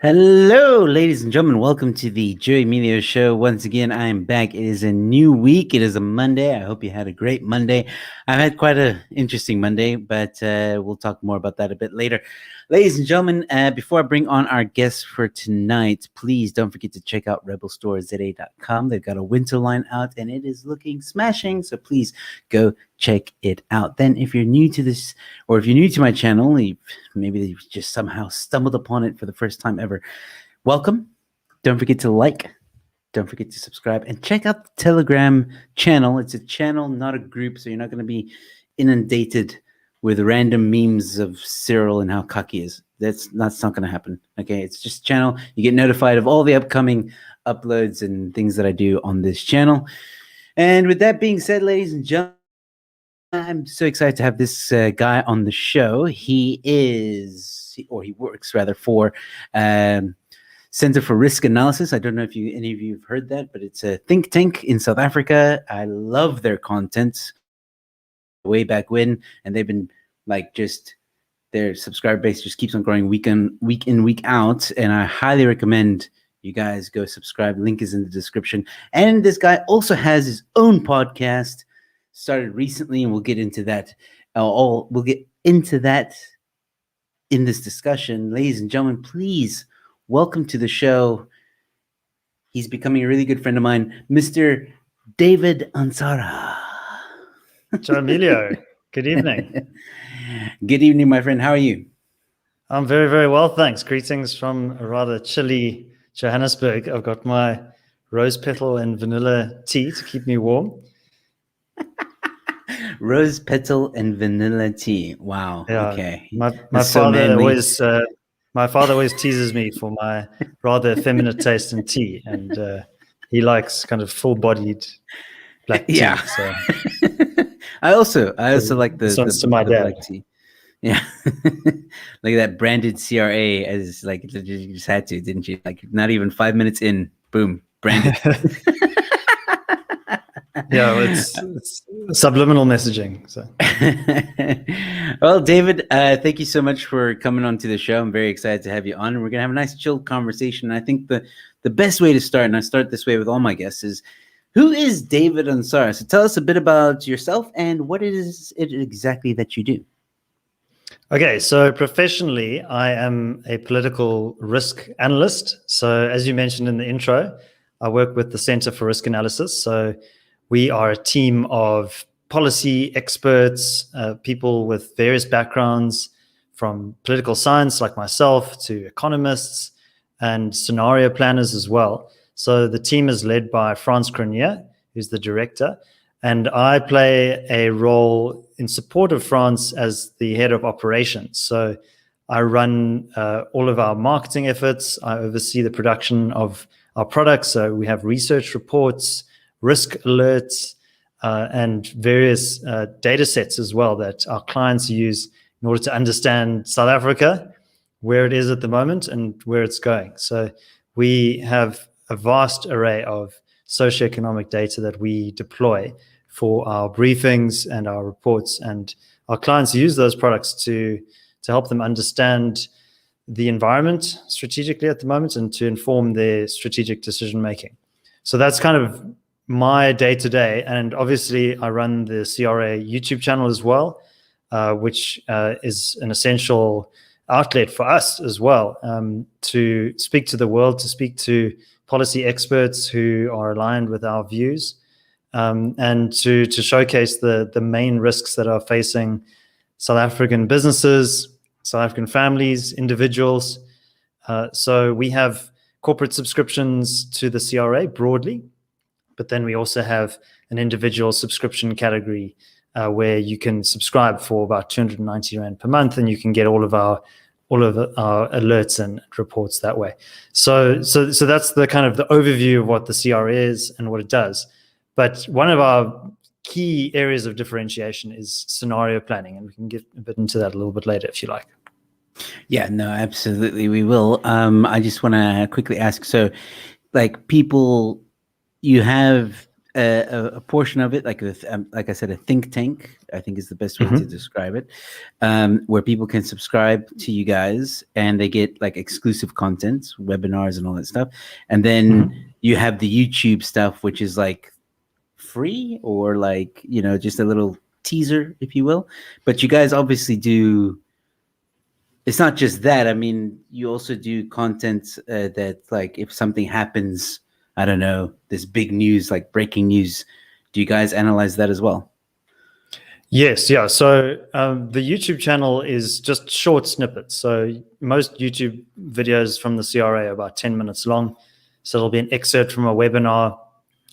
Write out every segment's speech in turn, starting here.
Hello, ladies and gentlemen. Welcome to the Joey Emilio Show. Once again, I am back. It is a new week. It is a Monday. I hope you had a great Monday. I've had quite an interesting Monday, but we'll talk more about that a bit later. Ladies and gentlemen, before I bring on our guests for tonight, please don't forget to check out rebelstoreZA.com. They've got a winter line out, and it is looking smashing. So please go check it out. Then, if you're new to this, or if you're new to my channel, maybe you've just somehow stumbled upon it for the first time ever, welcome. Don't forget to like, don't forget to subscribe, and check out the Telegram channel. It's a channel, not a group, so you're not going to be inundated with random memes of Cyril and how cocky he is. That's not going to happen. Okay, it's just a channel. You get notified of all the upcoming uploads and things that I do on this channel. And with that being said, ladies and gentlemen, I'm so excited to have this guy on the show. He works rather for Center for Risk Analysis. I don't know if any of you have heard that, but it's a think tank in South Africa. I love their content way back when, and they've been their subscriber base just keeps on growing week in, week out, and I highly recommend you guys go subscribe. Link is in the description. And this guy also has his own podcast, started recently, and we'll get into that. We'll get into that in this discussion. Ladies and gentlemen, please welcome to the show. He's becoming a really good friend of mine, Mr. David Ansara. Ciao, Emilio. Good evening. Good evening, my friend. How are you? I'm very, very well, thanks. Greetings from a rather chilly Johannesburg. I've got my rose petal and vanilla tea to keep me warm. Rose petal and vanilla tea. Wow. Yeah. Okay. My father always teases me for my rather effeminate taste in tea, and he likes kind of full-bodied black tea. Yeah. So. I also like the black tea. Yeah. Like that branded CRA as like you just had to, didn't you? Like not even 5 minutes in, boom, branded. Yeah, it's subliminal messaging. So. Well, David, thank you so much for coming on to the show. I'm very excited to have you on. We're gonna have a nice chill conversation. I think the best way to start, and I start this way with all my guests, is who is David Ansara? So tell us a bit about yourself and what is it exactly that you do. Okay, so professionally, I am a political risk analyst. So as you mentioned in the intro, I work with the Center for Risk Analysis. So we are a team of policy experts, people with various backgrounds, from political science like myself to economists and scenario planners as well. So the team is led by Frans Cronje, who's the director, and I play a role in support of Frans as the head of operations. So I run all of our marketing efforts. I oversee the production of our products. So we have research reports, risk alerts, and various data sets as well that our clients use in order to understand South Africa, where it is at the moment and where it's going. So we have a vast array of socioeconomic data that we deploy for our briefings and our reports, and our clients use those products to help them understand the environment strategically at the moment and to inform their strategic decision making. So that's kind of my day-to-day, and obviously I run the CRA YouTube channel as well, which is an essential outlet for us as well, to speak to the world, to speak to policy experts who are aligned with our views, and to showcase the main risks that are facing South African businesses, South African families, individuals. So we have corporate subscriptions to the CRA broadly, but then we also have an individual subscription category where you can subscribe for about 290 Rand per month, and you can get all of our alerts and reports that way. So that's the kind of the overview of what the CRA is and what it does. But one of our key areas of differentiation is scenario planning, and we can get a bit into that a little bit later if you like. Yeah, no, absolutely, we will. I just want to quickly ask, so like people, you have a portion of it, like I said, a think tank, I think is the best way to Mhm. describe it, where people can subscribe to you guys and they get like exclusive content, webinars, and all that stuff. And then Mhm. you have the YouTube stuff, which is like free or like, just a little teaser, if you will. But you guys obviously do. It's not just that. I mean, you also do content that, like, if something happens, I don't know, this big news, like breaking news, do you guys analyze that as well? Yes, yeah. So the YouTube channel is just short snippets. So most YouTube videos from the CRA are about 10 minutes long. So it'll be an excerpt from a webinar.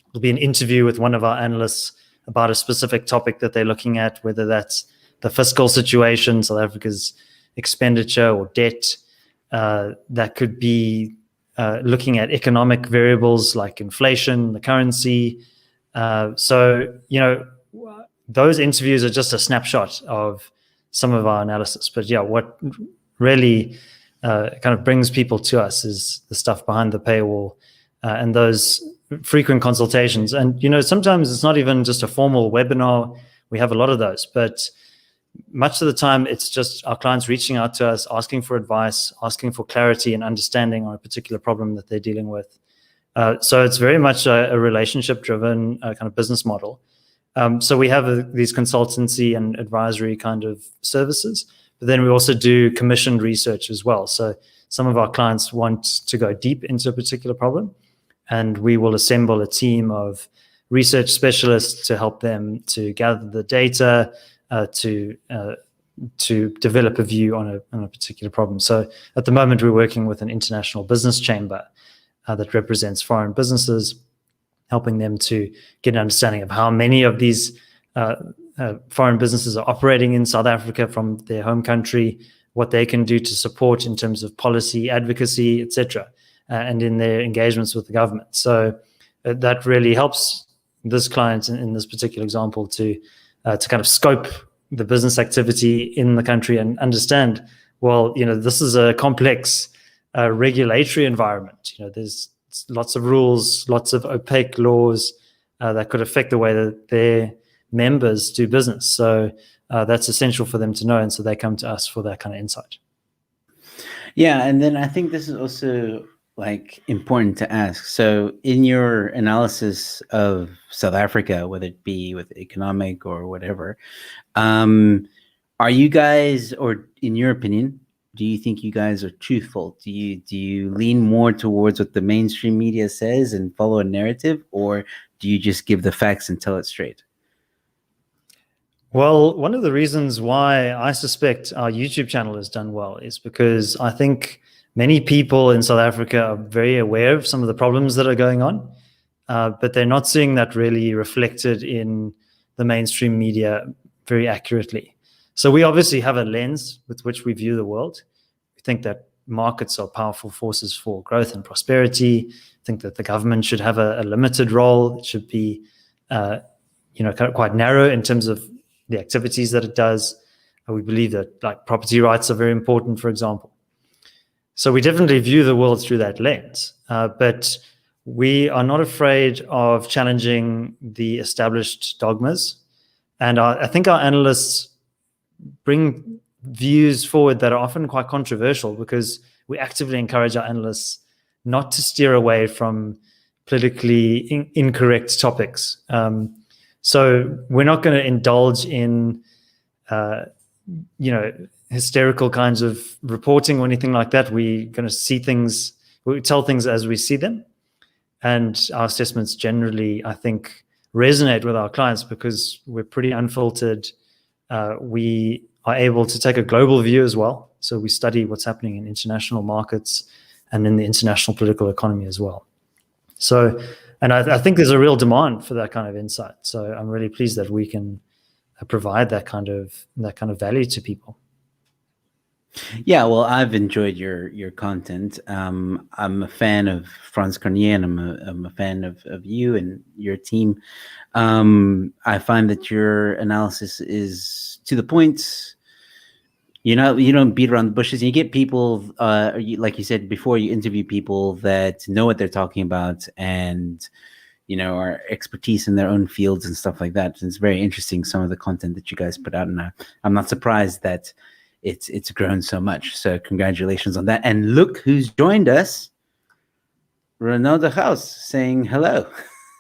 It'll be an interview with one of our analysts about a specific topic that they're looking at, whether that's the fiscal situation, South Africa's expenditure or debt. That could be looking at economic variables like inflation, the currency. Those interviews are just a snapshot of some of our analysis. But yeah, what really kind of brings people to us is the stuff behind the paywall and those frequent consultations. And, sometimes it's not even just a formal webinar. We have a lot of those, but much of the time it's just our clients reaching out to us, asking for advice, asking for clarity and understanding on a particular problem that they're dealing with. So it's very much a relationship-driven kind of business model. So we have these consultancy and advisory kind of services, but then we also do commissioned research as well. So some of our clients want to go deep into a particular problem, and we will assemble a team of research specialists to help them to gather the data, to develop a view on a particular problem. So at the moment, we're working with an international business chamber that represents foreign businesses, helping them to get an understanding of how many of these foreign businesses are operating in South Africa from their home country, what they can do to support in terms of policy, advocacy, etc., and in their engagements with the government. So that really helps this client in this particular example to kind of scope the business activity in the country and understand, well, this is a complex regulatory environment. There's lots of rules, lots of opaque laws that could affect the way that their members do business. So that's essential for them to know. And so they come to us for that kind of insight. Yeah, and then I think this is also like important to ask. So in your analysis of South Africa, whether it be with economic or whatever, are you guys, or in your opinion, do you think you guys are truthful? Do you lean more towards what the mainstream media says and follow a narrative, or do you just give the facts and tell it straight? Well, one of the reasons why I suspect our YouTube channel has done well is because I think many people in South Africa are very aware of some of the problems that are going on, but they're not seeing that really reflected in the mainstream media very accurately. So we obviously have a lens with which we view the world. We think that markets are powerful forces for growth and prosperity. I think that the government should have a limited role. It should be, kind of quite narrow in terms of the activities that it does. We believe that like property rights are very important, for example. So we definitely view the world through that lens, but we are not afraid of challenging the established dogmas. And I think our analysts bring views forward that are often quite controversial because we actively encourage our analysts not to steer away from politically incorrect topics. So we're not going to indulge in, hysterical kinds of reporting or anything like that. We're going to see things, we tell things as we see them. And our assessments generally, I think, resonate with our clients because we're pretty unfiltered. We are able to take a global view as well. So we study what's happening in international markets and in the international political economy as well. So, and I think there's a real demand for that kind of insight. So I'm really pleased that we can provide that kind of value to people. Yeah, well, I've enjoyed your content. I'm a fan of Franz Cornier, and I'm a fan of you and your team. I find that your analysis is to the point. You don't beat around the bushes. You get people, like you said before, you interview people that know what they're talking about, and are expertise in their own fields and stuff like that. It's very interesting, some of the content that you guys put out, and I'm not surprised that it's grown so much. So congratulations on that. And look who's joined us. Ronaldo House saying hello.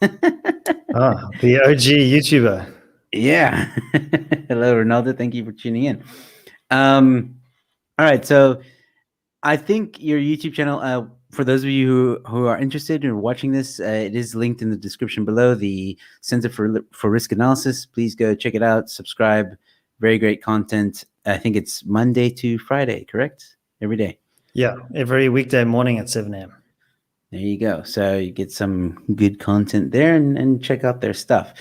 The OG YouTuber. Yeah. Hello, Ronaldo. Thank you for tuning in. All right. So I think your YouTube channel, for those of you who are interested in watching this, it is linked in the description below, the Center for Risk Analysis. Please go check it out, subscribe. Very great content. I think it's Monday to Friday, correct? Every day. Yeah, every weekday morning at 7 a.m. There you go. So you get some good content there, and check out their stuff.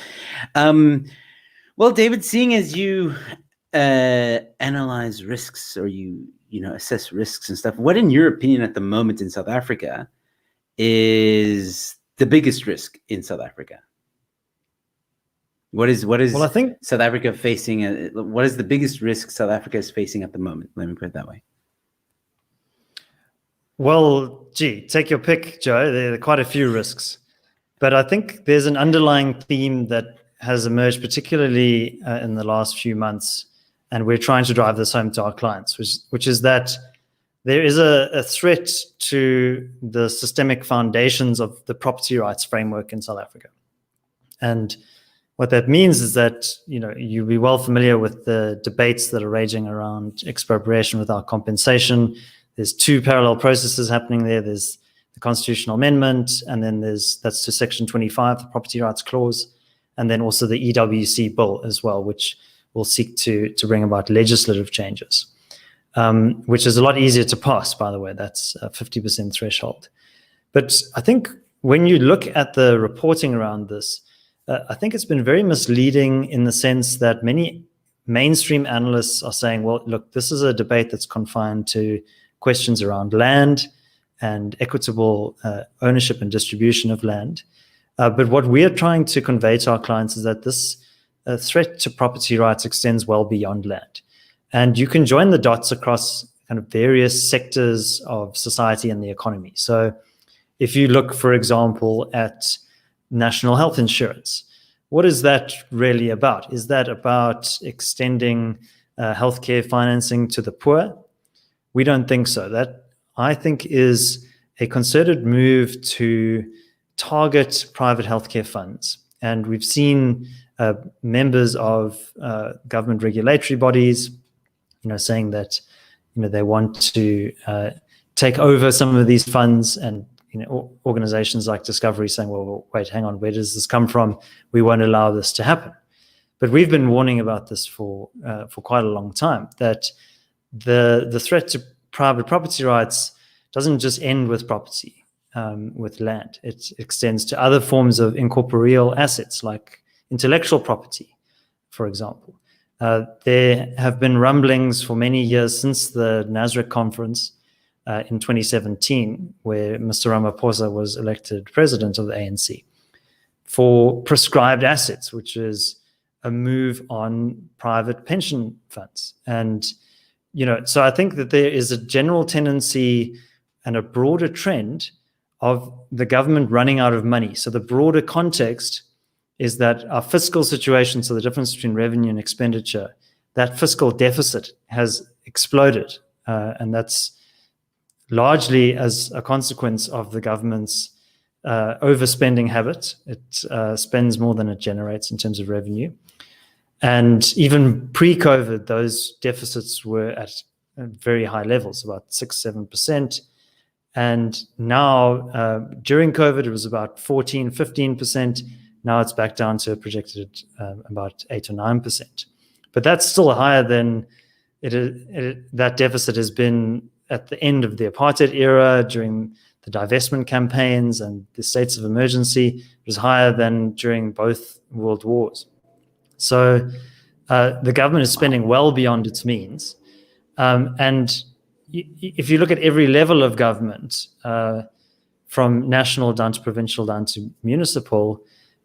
Well, David, seeing as you analyze risks, or you assess risks and stuff, what in your opinion at the moment in South Africa is the biggest risk in South Africa? What is Well, I think South Africa facing? What is the biggest risk South Africa is facing at the moment? Let me put it that way. Well, take your pick, Joe. There are quite a few risks. But I think there's an underlying theme that has emerged, particularly in the last few months, and we're trying to drive this home to our clients, which is that there is a threat to the systemic foundations of the property rights framework in South Africa. And what that means is that, you'll be well familiar with the debates that are raging around expropriation without compensation. There's two parallel processes happening there. There's the constitutional amendment, and then that's to Section 25, the Property Rights Clause, and then also the EWC bill as well, which will seek to bring about legislative changes, which is a lot easier to pass, by the way. That's a 50% threshold. But I think when you look at the reporting around this, I think it's been very misleading in the sense that many mainstream analysts are saying, well, look, this is a debate that's confined to questions around land and equitable ownership and distribution of land. But what we are trying to convey to our clients is that this threat to property rights extends well beyond land. And you can join the dots across kind of various sectors of society and the economy. So if you look, for example, at national health insurance, what is that really about? Is that about extending healthcare financing to the poor? We don't think so. That, I think, is a concerted move to target private healthcare funds. And we've seen members of government regulatory bodies, saying that, they want to take over some of these funds, and organizations like Discovery saying, well, wait, hang on, where does this come from? We won't allow this to happen. But we've been warning about this for quite a long time, that the threat to private property rights doesn't just end with property, with land. It extends to other forms of incorporeal assets, like intellectual property, for example. There have been rumblings for many years since the Nasrec conference in 2017, where Mr. Ramaphosa was elected president of the ANC, for prescribed assets, which is a move on private pension funds. And, so I think that there is a general tendency and a broader trend of the government running out of money. So the broader context is that our fiscal situation, so the difference between revenue and expenditure, that fiscal deficit has exploded. And that's largely as a consequence of the government's overspending habit. It spends more than it generates in terms of revenue. And even pre-COVID, those deficits were at very high levels, about 6-7%. And now, during COVID, it was about 14-15%. Now it's back down to projected about 8 or 9%. But that's still higher than that deficit has been at the end of the apartheid era, during the divestment campaigns and the states of emergency. It was higher than during both world wars. So the government is spending well beyond its means. And if you look at every level of government, from national down to provincial down to municipal,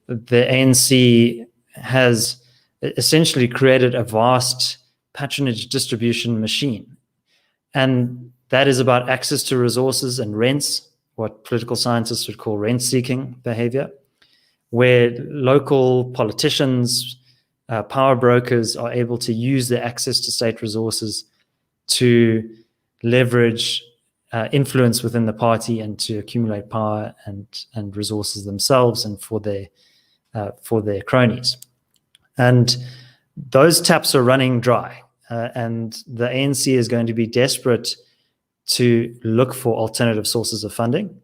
the ANC has essentially created a vast patronage distribution machine. And that is about access to resources and rents, what political scientists would call rent-seeking behavior. where local politicians, power brokers are able to use their access to state resources to leverage influence within the party and to accumulate power and resources themselves and for their cronies. And those taps are running dry. And the ANC is going to be desperate to look for alternative sources of funding.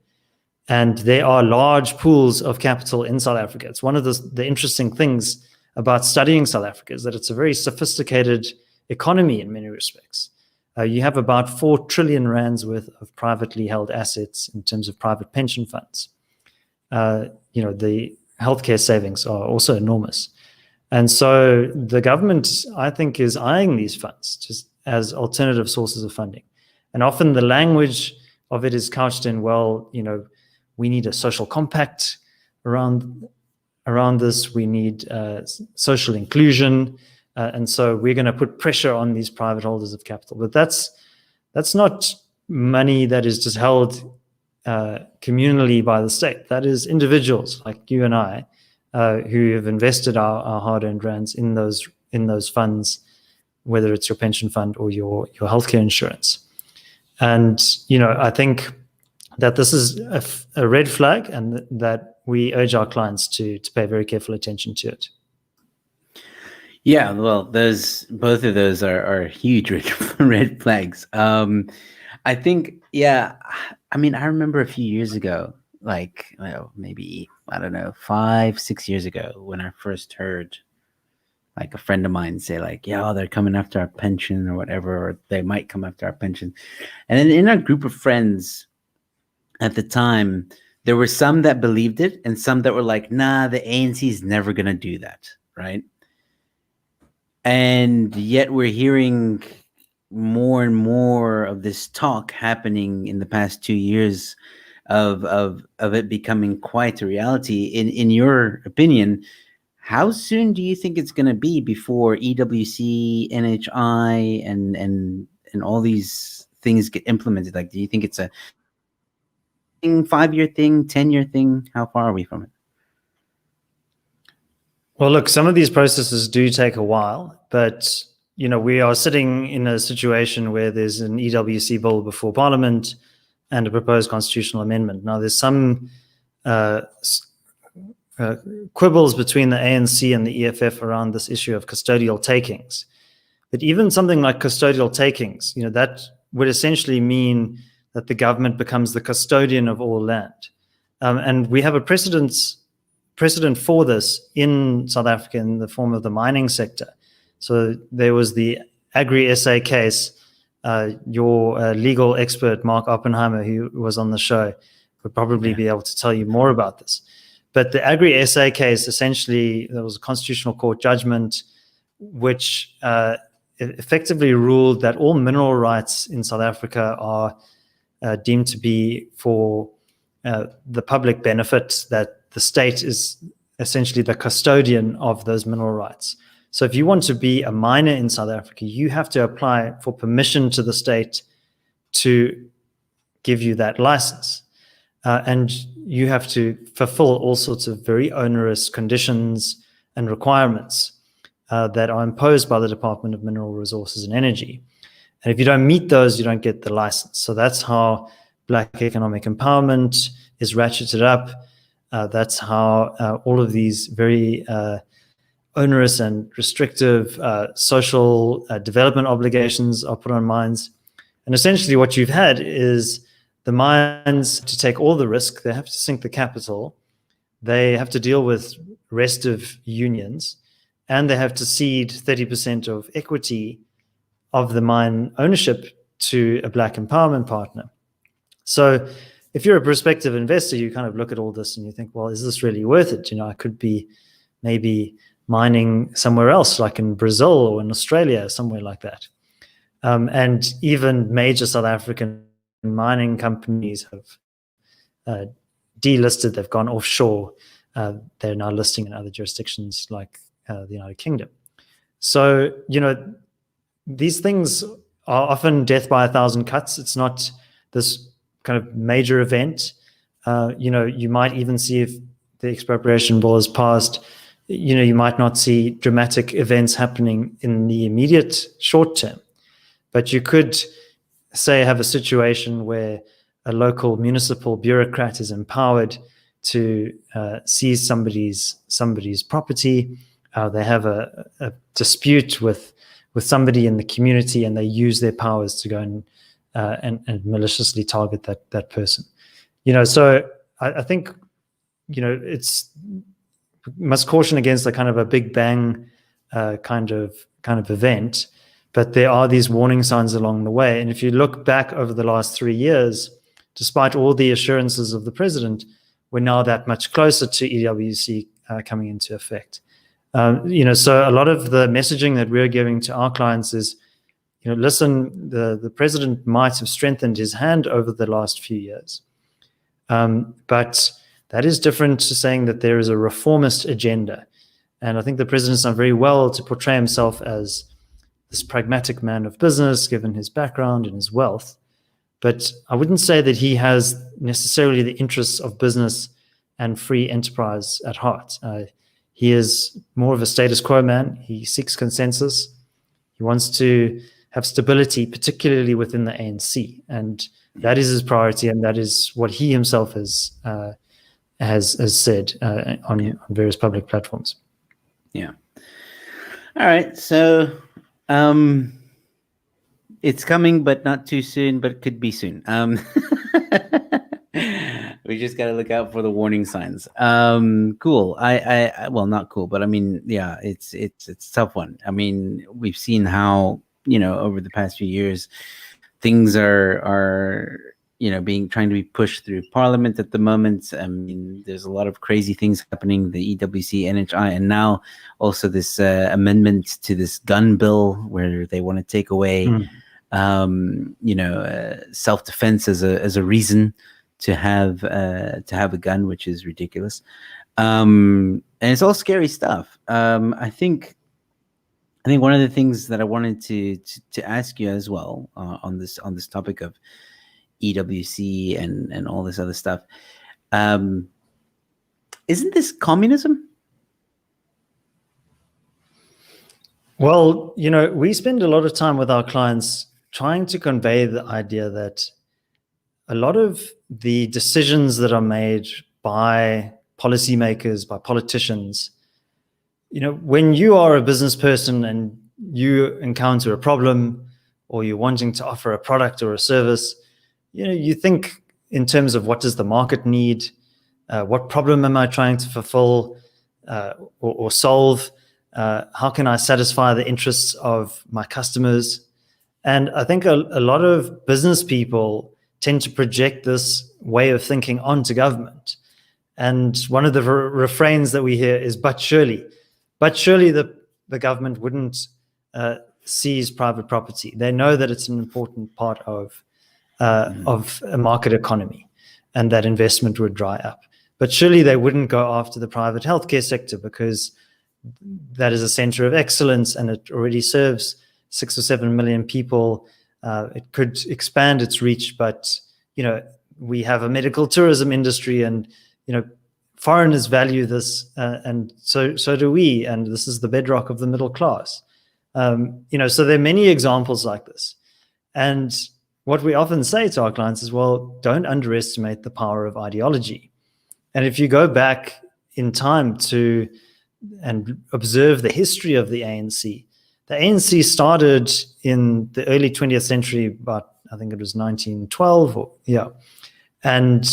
And there are large pools of capital in South Africa. It's one of the interesting things about studying South Africa is that it's a very sophisticated economy in many respects. You have about 4 trillion rands worth of privately held assets in terms of private pension funds. The healthcare savings are also enormous. And so the government, I think, is eyeing these funds just as alternative sources of funding. And often the language of it is couched in, well, we need a social compact around this. We need social inclusion. And so we're going to put pressure on these private holders of capital. But that's not money that is just held communally by the state. That is individuals like you and I who have invested our hard-earned rands in those funds, whether it's your pension fund or your healthcare insurance. And I think that this is a red flag, and that we urge our clients to pay very careful attention to it. Yeah, well, both of those are huge red flags. I think, yeah, I mean, I remember a few years ago, like, maybe, I don't know, 5-6 years ago, when I first heard like a friend of mine say like, yeah, they're coming after our pension or whatever, or they might come after our pension. And then in our group of friends at the time, there were some that believed it and some that were like, nah, the ANC is never going to do that, right? And yet we're hearing more and more of this talk happening in the past 2 years of it becoming quite a reality. In your opinion, how soon do you think it's going to be before EWC, NHI, and all these things get implemented? Like, do you think it's a 5-year thing, 10-year thing? How far are we from it? Well, look, some of these processes do take a while, but we are sitting in a situation where there's an EWC bill before Parliament and a proposed constitutional amendment. Now, there's some quibbles between the ANC and the EFF around this issue of custodial takings. But even something like custodial takings, that would essentially mean that the government becomes the custodian of all land. And we have a precedent for this in South Africa in the form of the mining sector. So there was the Agri-SA case. Your legal expert, Mark Oppenheimer, who was on the show, would probably be able to tell you more about this. But the Agri-SA case, essentially, there was a constitutional court judgment which effectively ruled that all mineral rights in South Africa are deemed to be for the public benefit, that the state is essentially the custodian of those mineral rights. So if you want to be a miner in South Africa, you have to apply for permission to the state to give you that license. And you have to fulfill all sorts of very onerous conditions and requirements that are imposed by the Department of Mineral Resources and Energy. And if you don't meet those, you don't get the license. So that's how Black economic empowerment is ratcheted up. That's how all of these very onerous and restrictive social development obligations are put on mines. And essentially what you've had is the mines to take all the risk. They have to sink the capital. They have to deal with restive unions, and they have to cede 30% of equity of the mine ownership to a Black empowerment partner. So if you're a prospective investor, you kind of look at all this and you think, well, is this really worth it? I could be maybe mining somewhere else, like in Brazil or in Australia, somewhere like that. And even major South African mining companies have delisted. They've gone offshore. They're now listing in other jurisdictions like the United Kingdom. So, these things are often death by 1,000 cuts. It's not this kind of major event. You might even see if the expropriation bill is passed, you might not see dramatic events happening in the immediate short term, but you could, say, have a situation where a local municipal bureaucrat is empowered to seize somebody's property. They have a dispute with somebody in the community, and they use their powers to go and maliciously target that person. So I think it's must caution against a kind of a big bang kind of event, but there are these warning signs along the way. And if you look back over the last 3 years, despite all the assurances of the president, we're now that much closer to EWC coming into effect. So a lot of the messaging that we're giving to our clients is, listen, the president might have strengthened his hand over the last few years, but that is different to saying that there is a reformist agenda. And I think the president's done very well to portray himself as this pragmatic man of business, given his background and his wealth. But I wouldn't say that he has necessarily the interests of business and free enterprise at heart. He is more of a status quo man. He seeks consensus. He wants to have stability, particularly within the ANC. And that is his priority, and that is what he himself has said on various public platforms. Yeah. All right. So it's coming, but not too soon, but it could be soon. We just got to look out for the warning signs. Cool. Well, not cool, but I mean, yeah, it's a tough one. I mean, we've seen how, over the past few years, things are trying to be pushed through Parliament at the moment. I mean, there's a lot of crazy things happening, the EWC, NHI, and now also this amendment to this gun bill where they want to take away, self-defense as a reason to have a gun, which is ridiculous. And it's all scary stuff. I think one of the things that I wanted to ask you as well on this topic of EWC and all this other stuff, isn't this communism? Well, we spend a lot of time with our clients trying to convey the idea that a lot of the decisions that are made by policymakers, by politicians, when you are a business person and you encounter a problem, or you're wanting to offer a product or a service, you think in terms of what does the market need, what problem am I trying to fulfill or solve, how can I satisfy the interests of my customers? And I think a lot of business people tend to project this way of thinking onto government. And one of the refrains that we hear is, but surely the government wouldn't seize private property. They know that it's an important part of a market economy, and that investment would dry up. But surely they wouldn't go after the private healthcare sector, because that is a center of excellence and it already serves 6 or 7 million people. It could expand its reach, but we have a medical tourism industry, and foreigners value this, and so do we, and this is the bedrock of the middle class. So there are many examples like this. And what we often say to our clients is, well, don't underestimate the power of ideology. And if you go back in time and observe the history of the ANC started in the early 20th century, about, I think it was 1912, and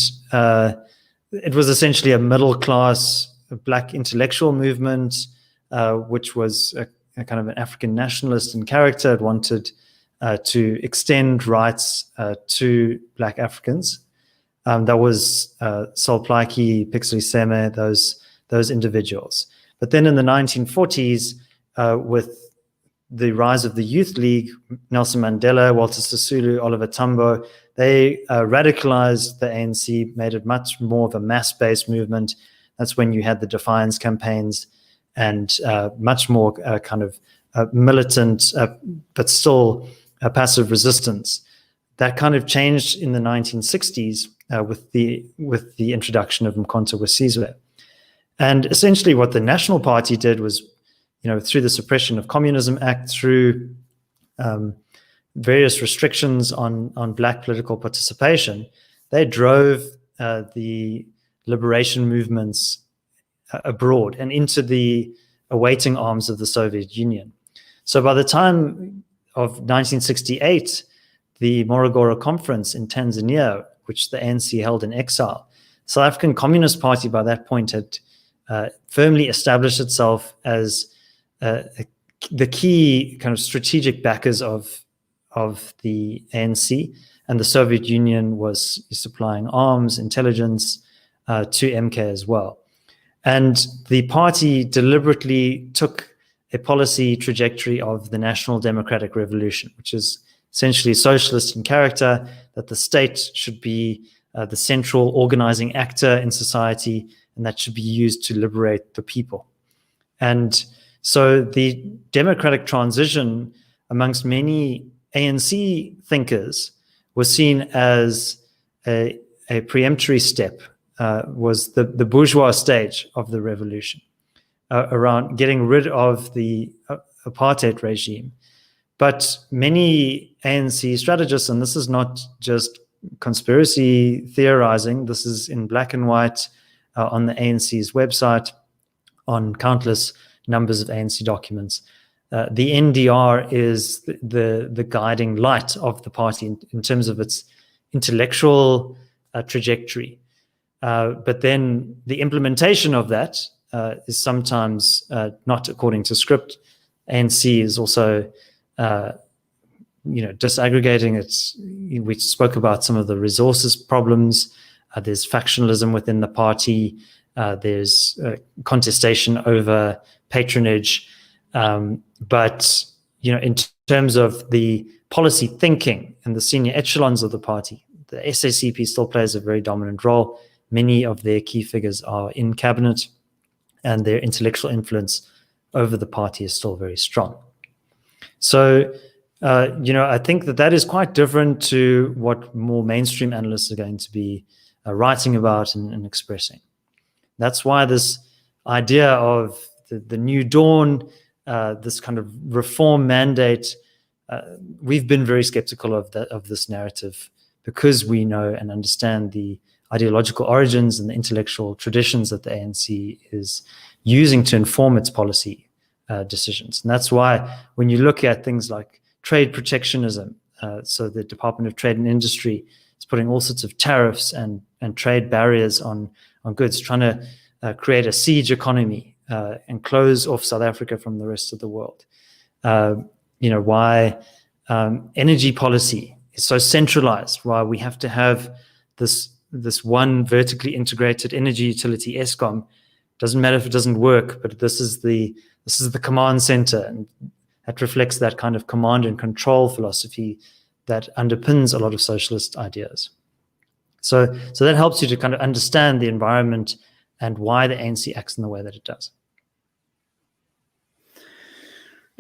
it was essentially a middle-class black intellectual movement, which was a kind of an African nationalist in character. It wanted to extend rights to black Africans. That was Sol Plaatje, Pixley Seme, those individuals. But then in the 1940s, with the rise of the Youth League, Nelson Mandela, Walter Sisulu, Oliver Tambo, they radicalized the ANC, made it much more of a mass-based movement. That's when you had the Defiance campaigns and much more kind of militant, but still passive resistance. That kind of changed in the 1960s with the introduction of Mkhonto we Sizwe. And essentially what the National Party did was, through the Suppression of Communism Act, through various restrictions on Black political participation, they drove the liberation movements abroad and into the awaiting arms of the Soviet Union. So by the time of 1968, the Morogoro Conference in Tanzania, which the ANC held in exile, South African Communist Party by that point had firmly established itself as the key kind of strategic backers of the ANC, and the Soviet Union was supplying arms, intelligence to MK as well. And the party deliberately took a policy trajectory of the National Democratic Revolution, which is essentially socialist in character, that the state should be the central organizing actor in society, and that should be used to liberate the people. And so the democratic transition amongst many ANC thinkers was seen as a preemptory step, was the bourgeois stage of the revolution, around getting rid of the apartheid regime. But many ANC strategists, and this is not just conspiracy theorizing, this is in black and white on the ANC's website, on countless numbers of ANC documents. The NDR is the guiding light of the party in terms of its intellectual trajectory. But then the implementation of that is sometimes not according to script. ANC is also, disaggregating its. We spoke about some of the resources problems. There's factionalism within the party. There's contestation over patronage. But in terms of the policy thinking and the senior echelons of the party, the SACP still plays a very dominant role. Many of their key figures are in cabinet, and their intellectual influence over the party is still very strong. So, I think that is quite different to what more mainstream analysts are going to be writing about and expressing. That's why this idea of the new dawn, this kind of reform mandate, we've been very skeptical of this narrative, because we know and understand the ideological origins and the intellectual traditions that the ANC is using to inform its policy decisions. And that's why when you look at things like trade protectionism, so the Department of Trade and Industry is putting all sorts of tariffs and trade barriers on goods, trying to create a siege economy and close off South Africa from the rest of the world. Why energy policy is so centralized, why we have to have this one vertically integrated energy utility, Eskom. Doesn't matter if it doesn't work, but this is the command center, and that reflects that kind of command and control philosophy that underpins a lot of socialist ideas. So that helps you to kind of understand the environment and why the ANC acts in the way that it does.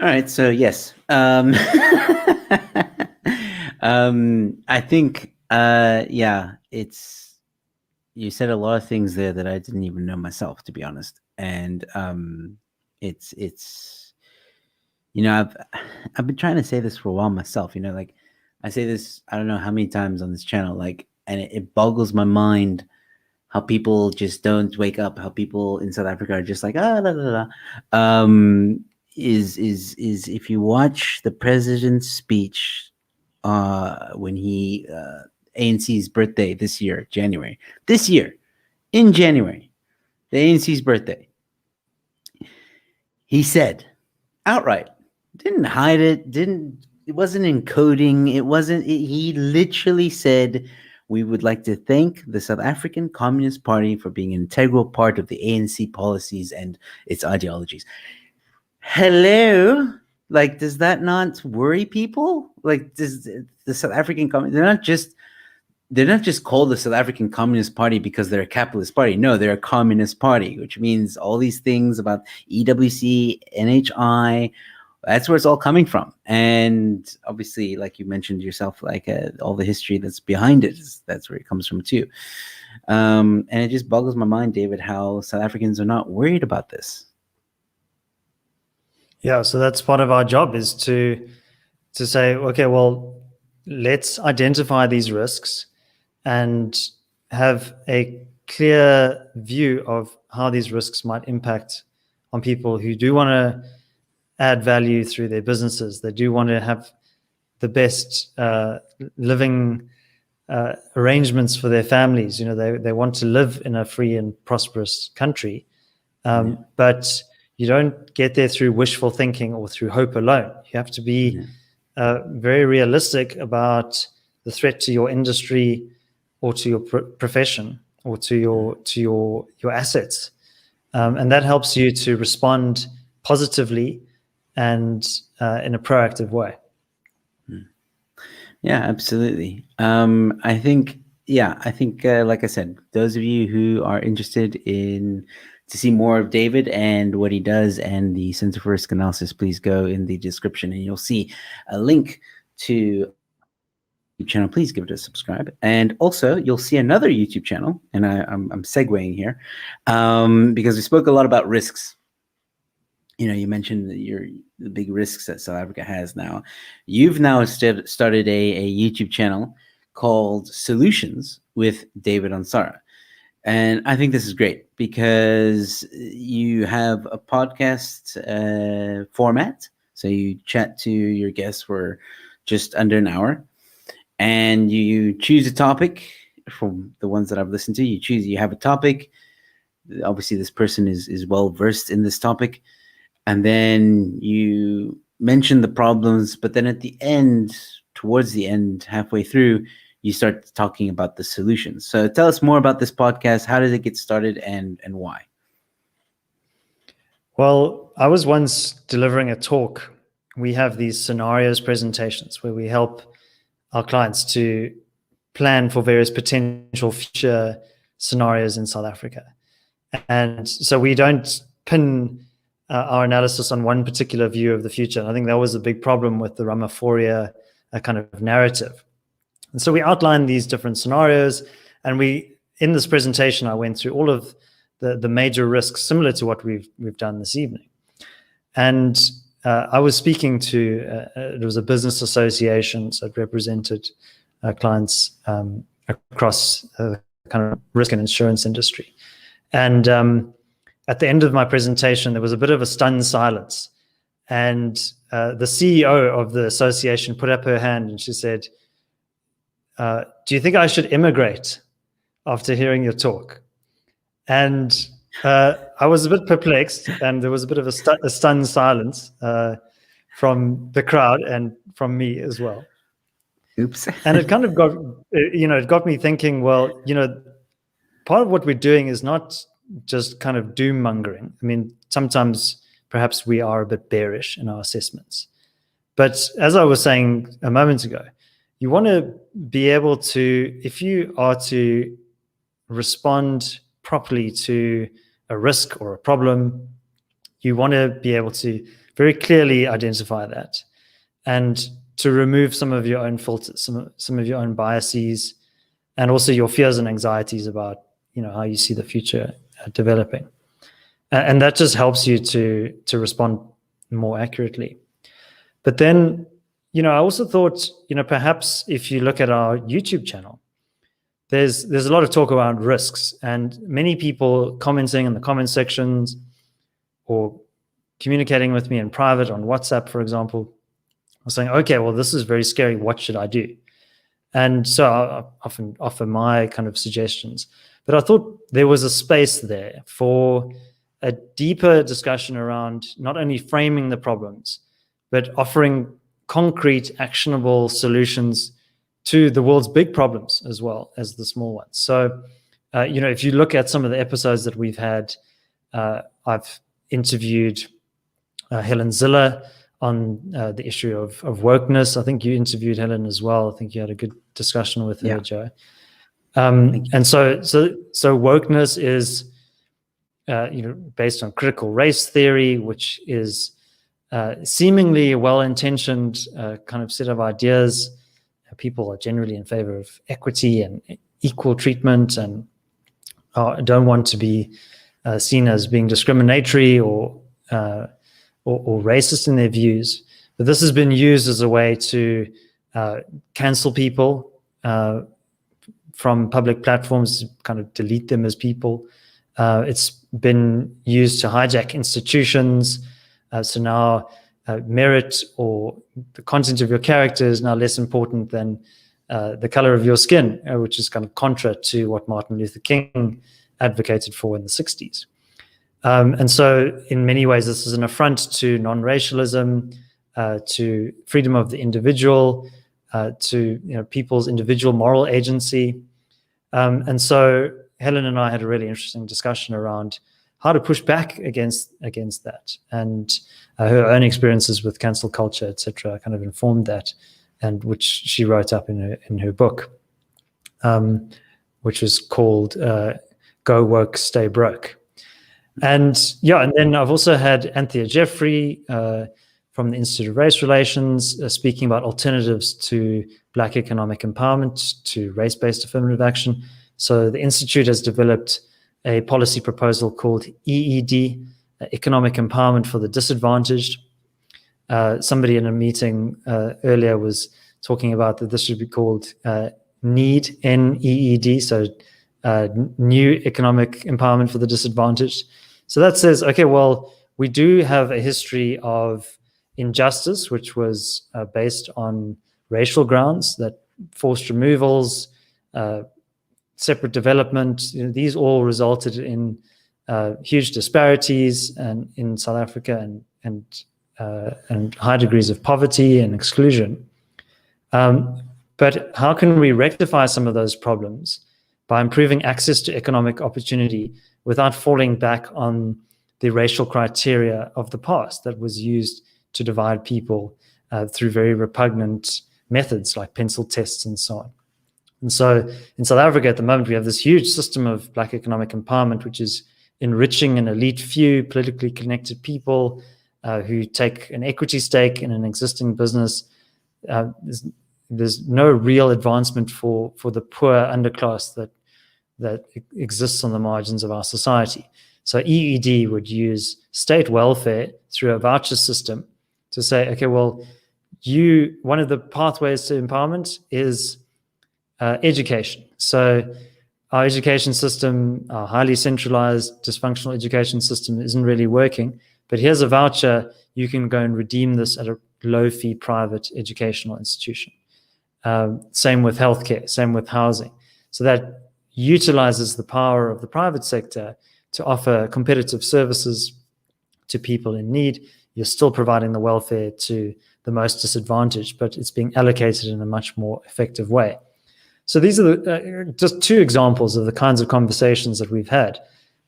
All right, so yes, I think, you said a lot of things there that I didn't even know myself, to be honest. And it's I've been trying to say this for a while myself. Like I say this, I don't know how many times on this channel, and it boggles my mind how people just don't wake up. How people in South Africa are just like is if you watch the president's speech when he ANC's birthday this year, in January, the ANC's birthday, he said outright, didn't hide it, it wasn't encoding, he literally said, we would like to thank the South African Communist Party for being an integral part of the ANC policies and its ideologies. Hello? Like, does that not worry people? Like, does the South African they're not just called the South African Communist Party because they're a capitalist party. No, they're a communist party, which means all these things about EWC, NHI, That's where it's all coming from. And obviously, like you mentioned yourself, like all the history that's behind it, that's where it comes from too. And it just boggles my mind, David, how South Africans are not worried about this. Yeah, so that's part of our job, is to say, okay, well, let's identify these risks and have a clear view of how these risks might impact on people who do want to add value through their businesses. They do want to have the best living arrangements for their families. They want to live in a free and prosperous country. But you don't get there through wishful thinking or through hope alone. You have to be very realistic about the threat to your industry or to your profession or to your assets. And that helps you to respond positively and in a proactive way. Yeah, absolutely. I think, like I said, those of you who are interested in to see more of David and what he does and the Center for Risk Analysis, please go in the description and you'll see a link to YouTube channel. Please give it a subscribe. And also you'll see another YouTube channel, and I'm segueing here because we spoke a lot about risks. You mentioned the big risks that South Africa has now. You've now started a YouTube channel called Solutions with David Ansara. And I think this is great because you have a podcast format. So you chat to your guests for just under an hour, and you choose a topic from the ones that I've listened to. You have a topic. Obviously, this person is well versed in this topic. And then you mention the problems, but then at the end, towards the end, halfway through, you start talking about the solutions. So tell us more about this podcast. How did it get started and why? Well, I was once delivering a talk. We have these scenarios presentations where we help our clients to plan for various potential future scenarios in South Africa. And so we don't pin our analysis on one particular view of the future. And I think that was a big problem with the Ramaphoria kind of narrative. And so we outlined these different scenarios, and in this presentation, I went through all of the major risks similar to what we've done this evening. And I was speaking to, it was a business association that represented clients across the kind of risk and insurance industry. And at the end of my presentation, there was a bit of a stunned silence. And the CEO of the association put up her hand and she said, do you think I should immigrate after hearing your talk? And I was a bit perplexed, and there was a bit of a stunned silence from the crowd and from me as well. Oops. And it kind of got me thinking, well, part of what we're doing is not just kind of doom mongering. I mean, sometimes perhaps we are a bit bearish in our assessments. But as I was saying a moment ago, you want to be able to, if you are to respond properly to a risk or a problem, you want to be able to very clearly identify that and to remove some of your own filters, some of your own biases, and also your fears and anxieties about how you see the future developing. And that just helps you to respond more accurately. But then, I also thought, perhaps if you look at our YouTube channel, there's a lot of talk around risks, and many people commenting in the comment sections or communicating with me in private on WhatsApp, for example, are saying, okay, well, this is very scary. What should I do? And so I often offer my kind of suggestions. But I thought there was a space there for a deeper discussion around not only framing the problems, but offering concrete, actionable solutions to the world's big problems as well as the small ones. So, if you look at some of the episodes that we've had, I've interviewed Helen Ziller on the issue of wokeness. I think you interviewed Helen as well. I think you had a good discussion with her, Joe. And so wokeness is, based on critical race theory, which is seemingly well-intentioned kind of set of ideas. People are generally in favor of equity and equal treatment, and don't want to be seen as being discriminatory or racist in their views. But this has been used as a way to cancel people from public platforms, kind of delete them as people. It's been used to hijack institutions. So now merit or the content of your character is now less important than the color of your skin, which is kind of contra to what Martin Luther King advocated for in the 60s. And so in many ways, this is an affront to non-racialism, to freedom of the individual, to people's individual moral agency. And so Helen and I had a really interesting discussion around how to push back against that. And her own experiences with cancel culture, et cetera, kind of informed that, and which she wrote up in her book, which was called Go Woke, Stay Broke. And then I've also had Anthea Jeffrey from the Institute of Race Relations speaking about alternatives to Black economic empowerment, to race-based affirmative action. So the Institute has developed a policy proposal called EED, Economic Empowerment for the Disadvantaged. Somebody in a meeting earlier was talking about that this should be called NEED, N-E-E-D, so New Economic Empowerment for the Disadvantaged. So that says, okay, well, we do have a history of injustice, which was based on racial grounds, that forced removals, separate development, these all resulted in huge disparities and in South Africa and high degrees of poverty and exclusion. But how can we rectify some of those problems by improving access to economic opportunity without falling back on the racial criteria of the past that was used to divide people through very repugnant methods like pencil tests and so on? And so in South Africa at the moment, we have this huge system of Black economic empowerment, which is enriching an elite few politically connected people who take an equity stake in an existing business. There's no real advancement for the poor underclass that exists on the margins of our society. So EED would use state welfare through a voucher system to say, okay, well, one of the pathways to empowerment is education. So our education system, our highly centralized, dysfunctional education system isn't really working, but here's a voucher. You can go and redeem this at a low-fee private educational institution. Same with healthcare, same with housing. So that utilizes the power of the private sector to offer competitive services to people in need. You're still providing the welfare to the most disadvantaged, but it's being allocated in a much more effective way. So these are just two examples of the kinds of conversations that we've had.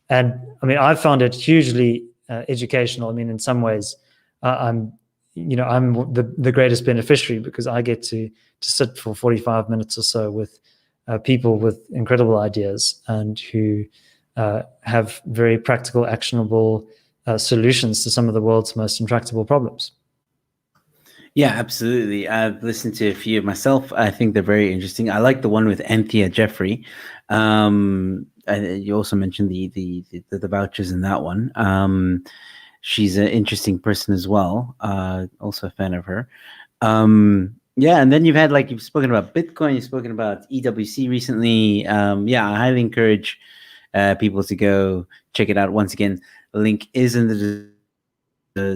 And I mean, I found it hugely educational. I mean, in some ways, I'm the greatest beneficiary because I get to sit for 45 minutes or so with people with incredible ideas and who have very practical, actionable solutions to some of the world's most intractable problems. Yeah, absolutely. I've listened to a few myself. I think they're very interesting. I like the one with Anthea Jeffrey. You also mentioned the vouchers in that one. She's an interesting person as well. Also a fan of her. Yeah, and then you've spoken about Bitcoin, you've spoken about EWC recently. I highly encourage people to go check it out. Once again, the link is in the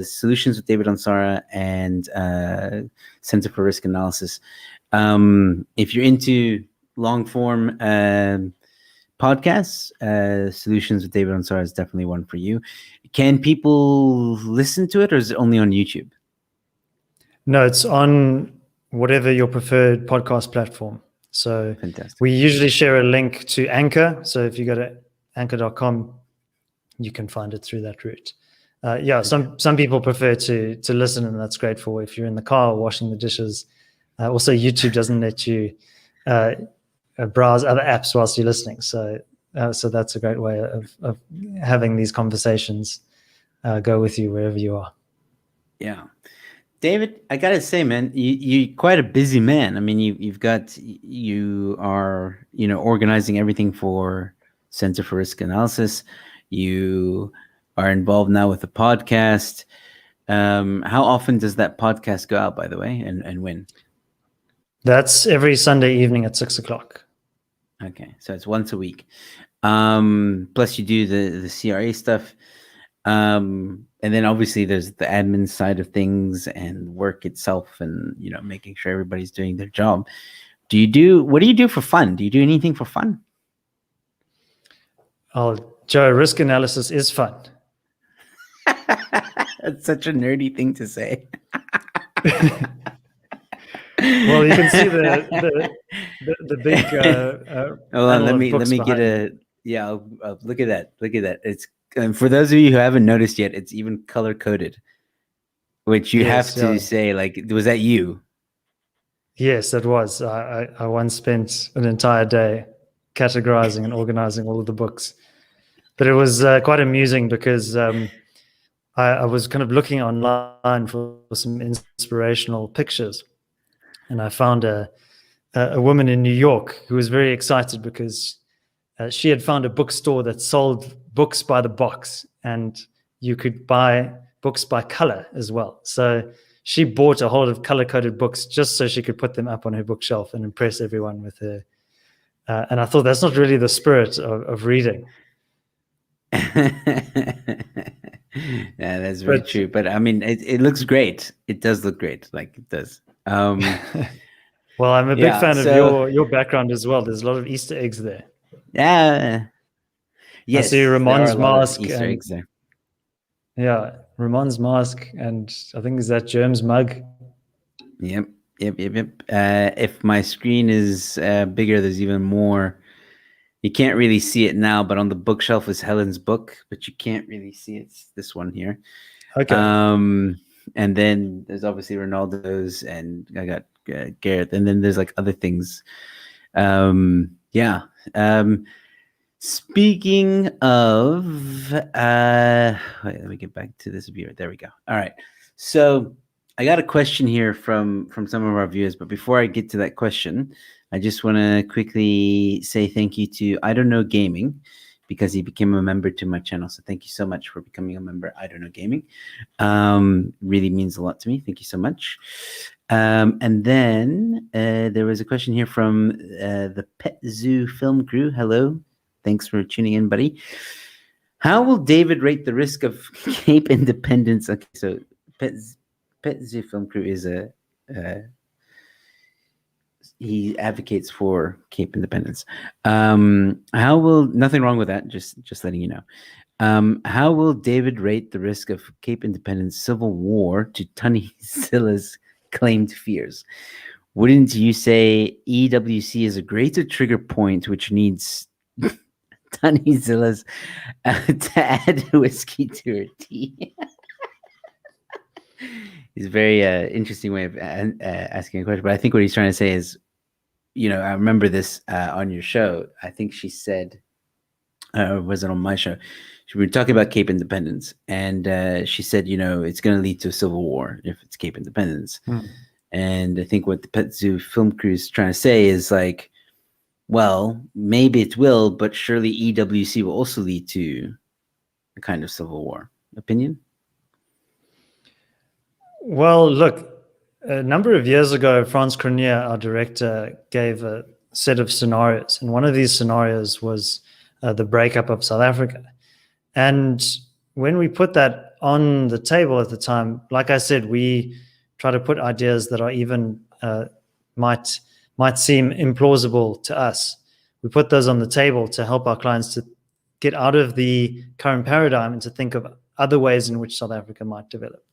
Solutions with David Ansara and Center for Risk Analysis. If you're into long form podcasts, Solutions with David Ansara is definitely one for you. Can people listen to it, or is it only on YouTube? No, it's on whatever your preferred podcast platform. So Fantastic. We usually share a link to Anchor. So if you go to anchor.com, you can find it through that route. Some people prefer to listen, and that's great for if you're in the car or washing the dishes. Also, YouTube doesn't let you browse other apps whilst you're listening. So that's a great way of having these conversations go with you wherever you are. Yeah. David, I gotta say, man, you're quite a busy man. I mean, you are organizing everything for Center for Risk Analysis. You are involved now with the podcast. How often does that podcast go out, by the way, and when? That's every Sunday evening at 6 o'clock. Okay, so it's once a week. Plus you do the CRA stuff. And then obviously there's the admin side of things and work itself, and making sure everybody's doing their job. What do you do for fun? Do you do anything for fun? Oh, Joe, risk analysis is fun. That's such a nerdy thing to say. Well, you can see the big Hold on, let me get a look at that. Look at that. It's for those of you who haven't noticed yet, it's even color coded, which you have to say, like, was that you? Yes, it was. I once spent an entire day categorizing and organizing all of the books, but it was quite amusing because I was kind of looking online for some inspirational pictures, and I found a woman in New York who was very excited because she had found a bookstore that sold books by the box, and you could buy books by color as well. So she bought a whole of color-coded books just so she could put them up on her bookshelf and impress everyone with her. And I thought that's not really the spirit of reading. Yeah, that's very true. But I mean, it looks great. It does look great. Like it does. Well, I'm a big fan of your background as well. There's a lot of Easter eggs there. Yeah. Yes. I see Ramon's mask. Easter eggs there. Yeah, Ramon's mask, and I think is that Germ's mug. Yep. If my screen is bigger, there's even more. You can't really see it now, but on the bookshelf is Helen's book, but you can't really see it. It's this one here. Okay. And then there's obviously Ronaldo's, and I got Gareth, and then there's like other things. Yeah. Speaking of, wait, let me get back to this viewer. There we go. All right. So I got a question here from some of our viewers, but before I get to that question, I just want to quickly say thank you to I Don't Know Gaming, because he became a member to my channel. So thank you so much for becoming a member. I Don't Know Gaming. Really means a lot to me. Thank you so much. And then there was a question here from the Pet Zoo Film Crew. Hello. Thanks for tuning in, buddy. How will David rate the risk of Cape Independence? Okay, so Pet Zoo Film Crew is he advocates for Cape Independence. How will nothing wrong with that? Just letting you know. How will David rate the risk of Cape Independence civil war to Tunny Zilla's claimed fears? Wouldn't you say EWC is a greater trigger point which needs Tunny Zilla's to add whiskey to her tea? It's a very interesting way of asking a question, but I think what he's trying to say is, I remember this on your show. I think she said, was it on my show? We were talking about Cape Independence, and she said, it's going to lead to a civil war if it's Cape Independence. And I think what the Pet Zoo Film Crew is trying to say is like, well, maybe it will, but surely EWC will also lead to a kind of civil war. Opinion? Well, look, a number of years ago, Franz Cronier, our director, gave a set of scenarios. And one of these scenarios was the breakup of South Africa. And when we put that on the table at the time, like I said, we try to put ideas that are even might seem implausible to us. We put those on the table to help our clients to get out of the current paradigm and to think of other ways in which South Africa might develop.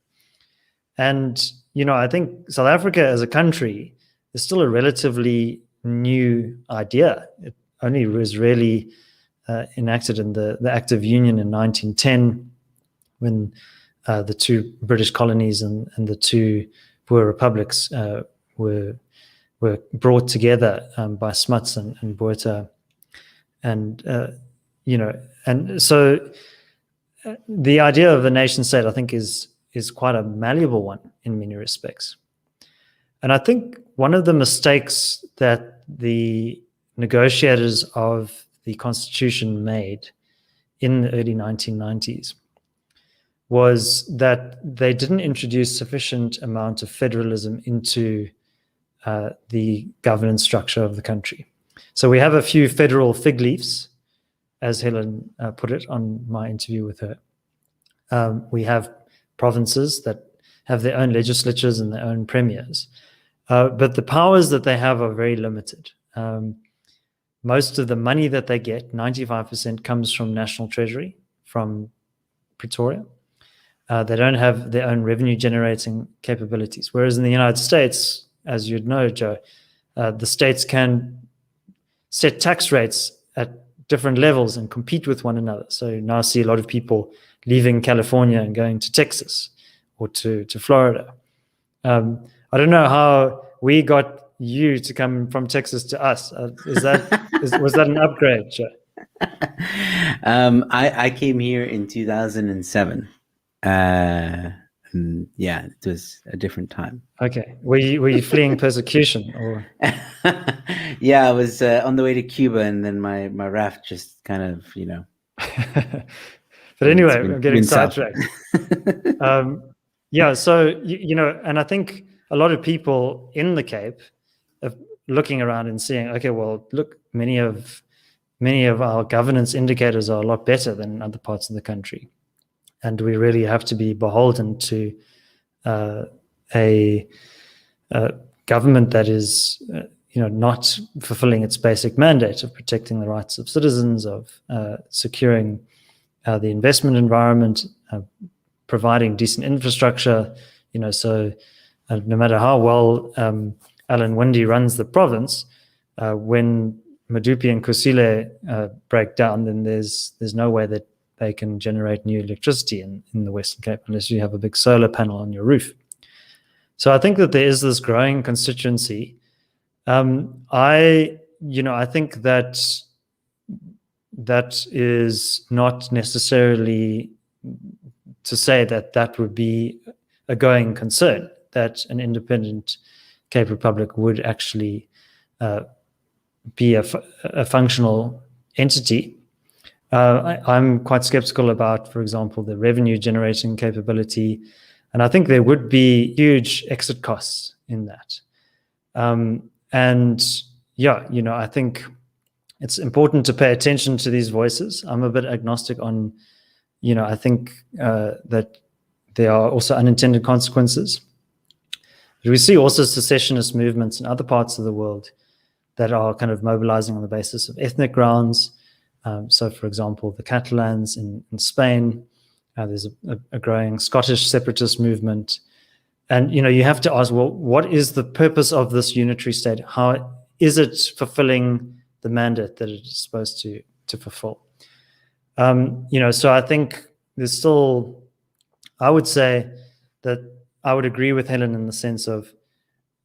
And, I think South Africa as a country is still a relatively new idea. It only was really enacted in the Act of Union in 1910, when the two British colonies and the two Boer republics were brought together by Smuts and Botha. And, and so the idea of a nation state, I think, is is quite a malleable one in many respects. And I think one of the mistakes that the negotiators of the Constitution made in the early 1990s was that they didn't introduce sufficient amount of federalism into the governance structure of the country. So we have a few federal fig leaves, as Helen put it on my interview with her. We have provinces that have their own legislatures and their own premiers. But the powers that they have are very limited. Most of the money that they get, 95%, comes from National Treasury, from Pretoria. They don't have their own revenue generating capabilities. Whereas in the United States, as you'd know, Joe, the states can set tax rates at different levels and compete with one another. So now I see a lot of people leaving California and going to Texas or to Florida. I don't know how we got you to come from Texas to us. Was that an upgrade, Joe? I came here in 2007. Yeah, it was a different time. Okay. Were you fleeing persecution or? Yeah, I was on the way to Cuba, and then my raft just kind of, But anyway, I'm getting sidetracked. Yeah, so and I think a lot of people in the Cape are looking around and seeing, okay, well, look, many of our governance indicators are a lot better than other parts of the country, and we really have to be beholden to a government that is not fulfilling its basic mandate of protecting the rights of citizens, of securing the investment environment, providing decent infrastructure. So no matter how well Alan Winde runs the province, when Medupi and Kusile break down, then there's no way that they can generate new electricity in the Western Cape unless you have a big solar panel on your roof. So I think that there is this growing constituency. I think that is not necessarily to say that would be a going concern, that an independent Cape Republic would actually be a functional entity. I'm quite skeptical about, for example, the revenue generating capability. And I think there would be huge exit costs in that. I think it's important to pay attention to these voices. I'm a bit agnostic on, I think that there are also unintended consequences. But we see also secessionist movements in other parts of the world that are kind of mobilizing on the basis of ethnic grounds. So, for example, the Catalans in Spain, there's a growing Scottish separatist movement. And, you have to ask, well, what is the purpose of this unitary state? How is it fulfilling the mandate that it is supposed to fulfill? So I think there's still, I would say that I would agree with Helen in the sense of,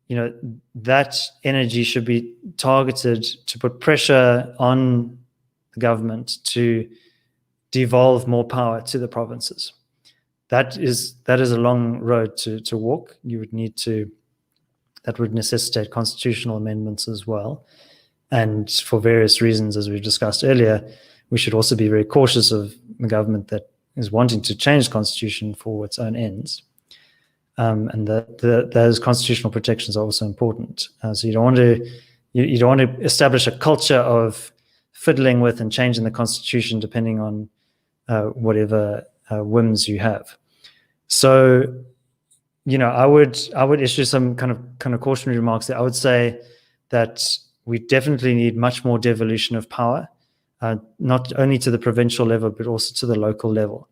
that energy should be targeted to put pressure on the government to devolve more power to the provinces. That is a long road to walk. That would necessitate constitutional amendments as well. And for various reasons, as we've discussed earlier, we should also be very cautious of the government that is wanting to change the constitution for its own ends. And those constitutional protections are also important. So you don't want to establish a culture of fiddling with and changing the constitution depending on whatever whims you have. So, I would issue some kind of cautionary remarks there. I would say that we definitely need much more devolution of power, not only to the provincial level, but also to the local level.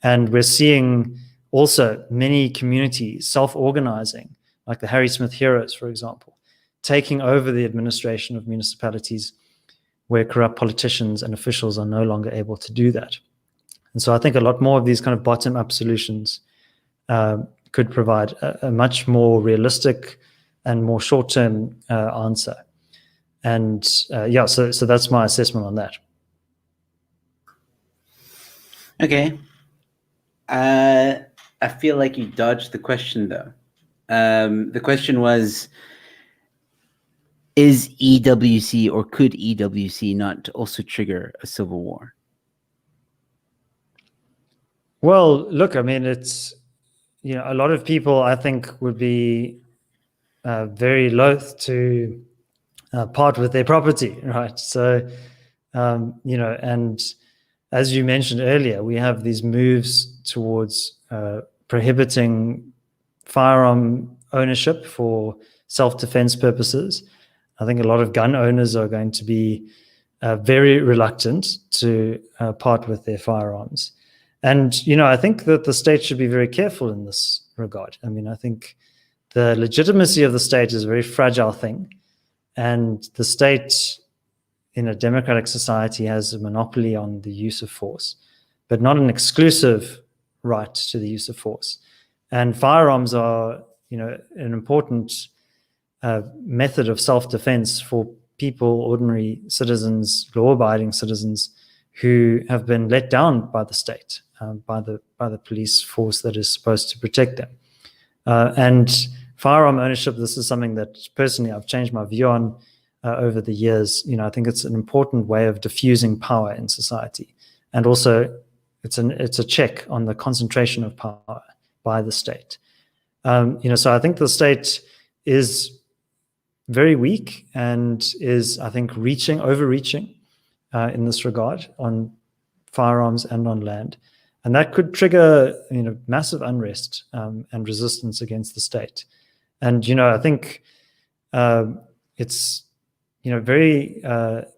And we're seeing also many communities self-organizing, like the Harry Smith Heroes, for example, taking over the administration of municipalities where corrupt politicians and officials are no longer able to do that. And so I think a lot more of these kind of bottom-up solutions could provide a much more realistic and more short-term answer. And so that's my assessment on that. Okay. I feel like you dodged the question though. The question was, is EWC or could EWC not also trigger a civil war? Well, look, I mean, it's, a lot of people I think would be very loath to part with their property, right? So, and as you mentioned earlier, we have these moves towards prohibiting firearm ownership for self-defense purposes. I think a lot of gun owners are going to be very reluctant to part with their firearms. And, I think that the state should be very careful in this regard. I mean, I think the legitimacy of the state is a very fragile thing. And the state in a democratic society has a monopoly on the use of force, but not an exclusive right to the use of force. And firearms are, an important method of self-defense for people, ordinary citizens, law-abiding citizens who have been let down by the state, by the police force that is supposed to protect them. And firearm ownership, this is something that personally I've changed my view on over the years. I think it's an important way of diffusing power in society, and also it's a check on the concentration of power by the state. So I think the state is very weak and is, I think, overreaching in this regard on firearms and on land. And that could trigger, massive unrest and resistance against the state. And, I think it's, very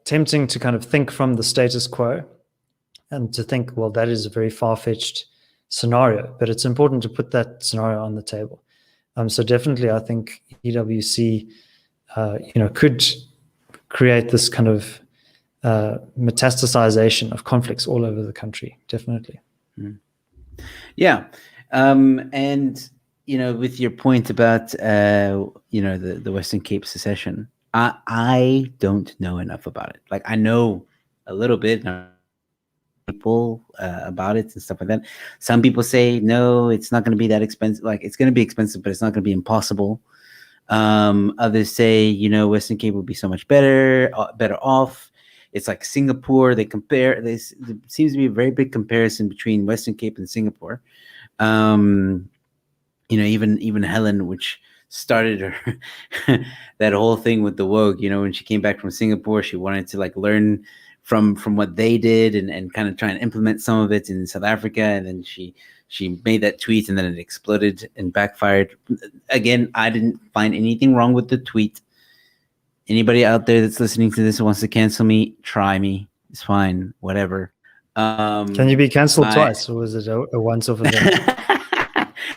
tempting to kind of think from the status quo and to think, well, that is a very far-fetched scenario, but it's important to put that scenario on the table. So definitely, I think EWC, could create this kind of metastasization of conflicts all over the country. Definitely. Yeah. And, with your point about, the Western Cape secession, I don't know enough about it. Like, I know a little bit people about it and stuff like that. Some people say, no, it's not going to be that expensive. Like, it's going to be expensive, but it's not going to be impossible. Others say, Western Cape would be so much better off. It's like Singapore. They compare. There seems to be a very big comparison between Western Cape and Singapore. Even Helen, which started her that whole thing with the woke. When she came back from Singapore, she wanted to like learn from what they did and kind of try and implement some of it in South Africa. And then she made that tweet, and then it exploded and backfired. Again, I didn't find anything wrong with the tweet. Anybody out there that's listening to this who wants to cancel me, try me. It's fine, whatever. Can you be canceled twice, or was it a once-off event?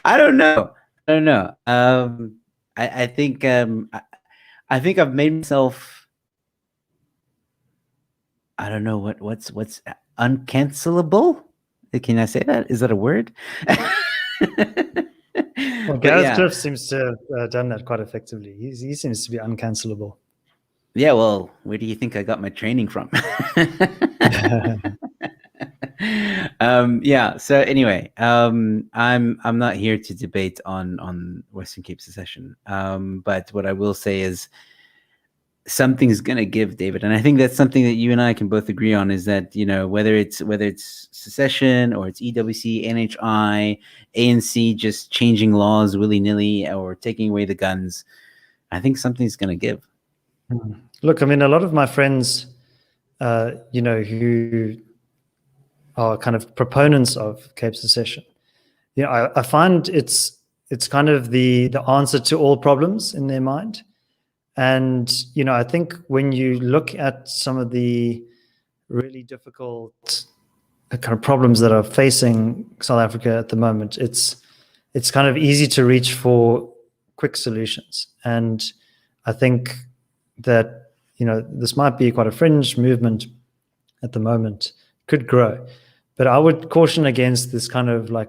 I don't know. I think I think I've made myself. I don't know what's uncancelable. Can I say that? Is that a word? Well, Gareth Cliff seems to have done that quite effectively. He seems to be uncancelable. Yeah, well, where do you think I got my training from? Yeah. So anyway, I'm not here to debate on Western Cape secession. But what I will say is something's gonna give, David, and I think that's something that you and I can both agree on, is that whether it's secession or it's EWC, NHI, ANC just changing laws willy-nilly or taking away the guns, I think something's gonna give. Look, I mean, a lot of my friends, who are kind of proponents of Cape secession, I find it's kind of the answer to all problems in their mind. And, I think when you look at some of the really difficult kind of problems that are facing South Africa at the moment, it's kind of easy to reach for quick solutions. And I think that, this might be quite a fringe movement at the moment, could grow. But I would caution against this kind of like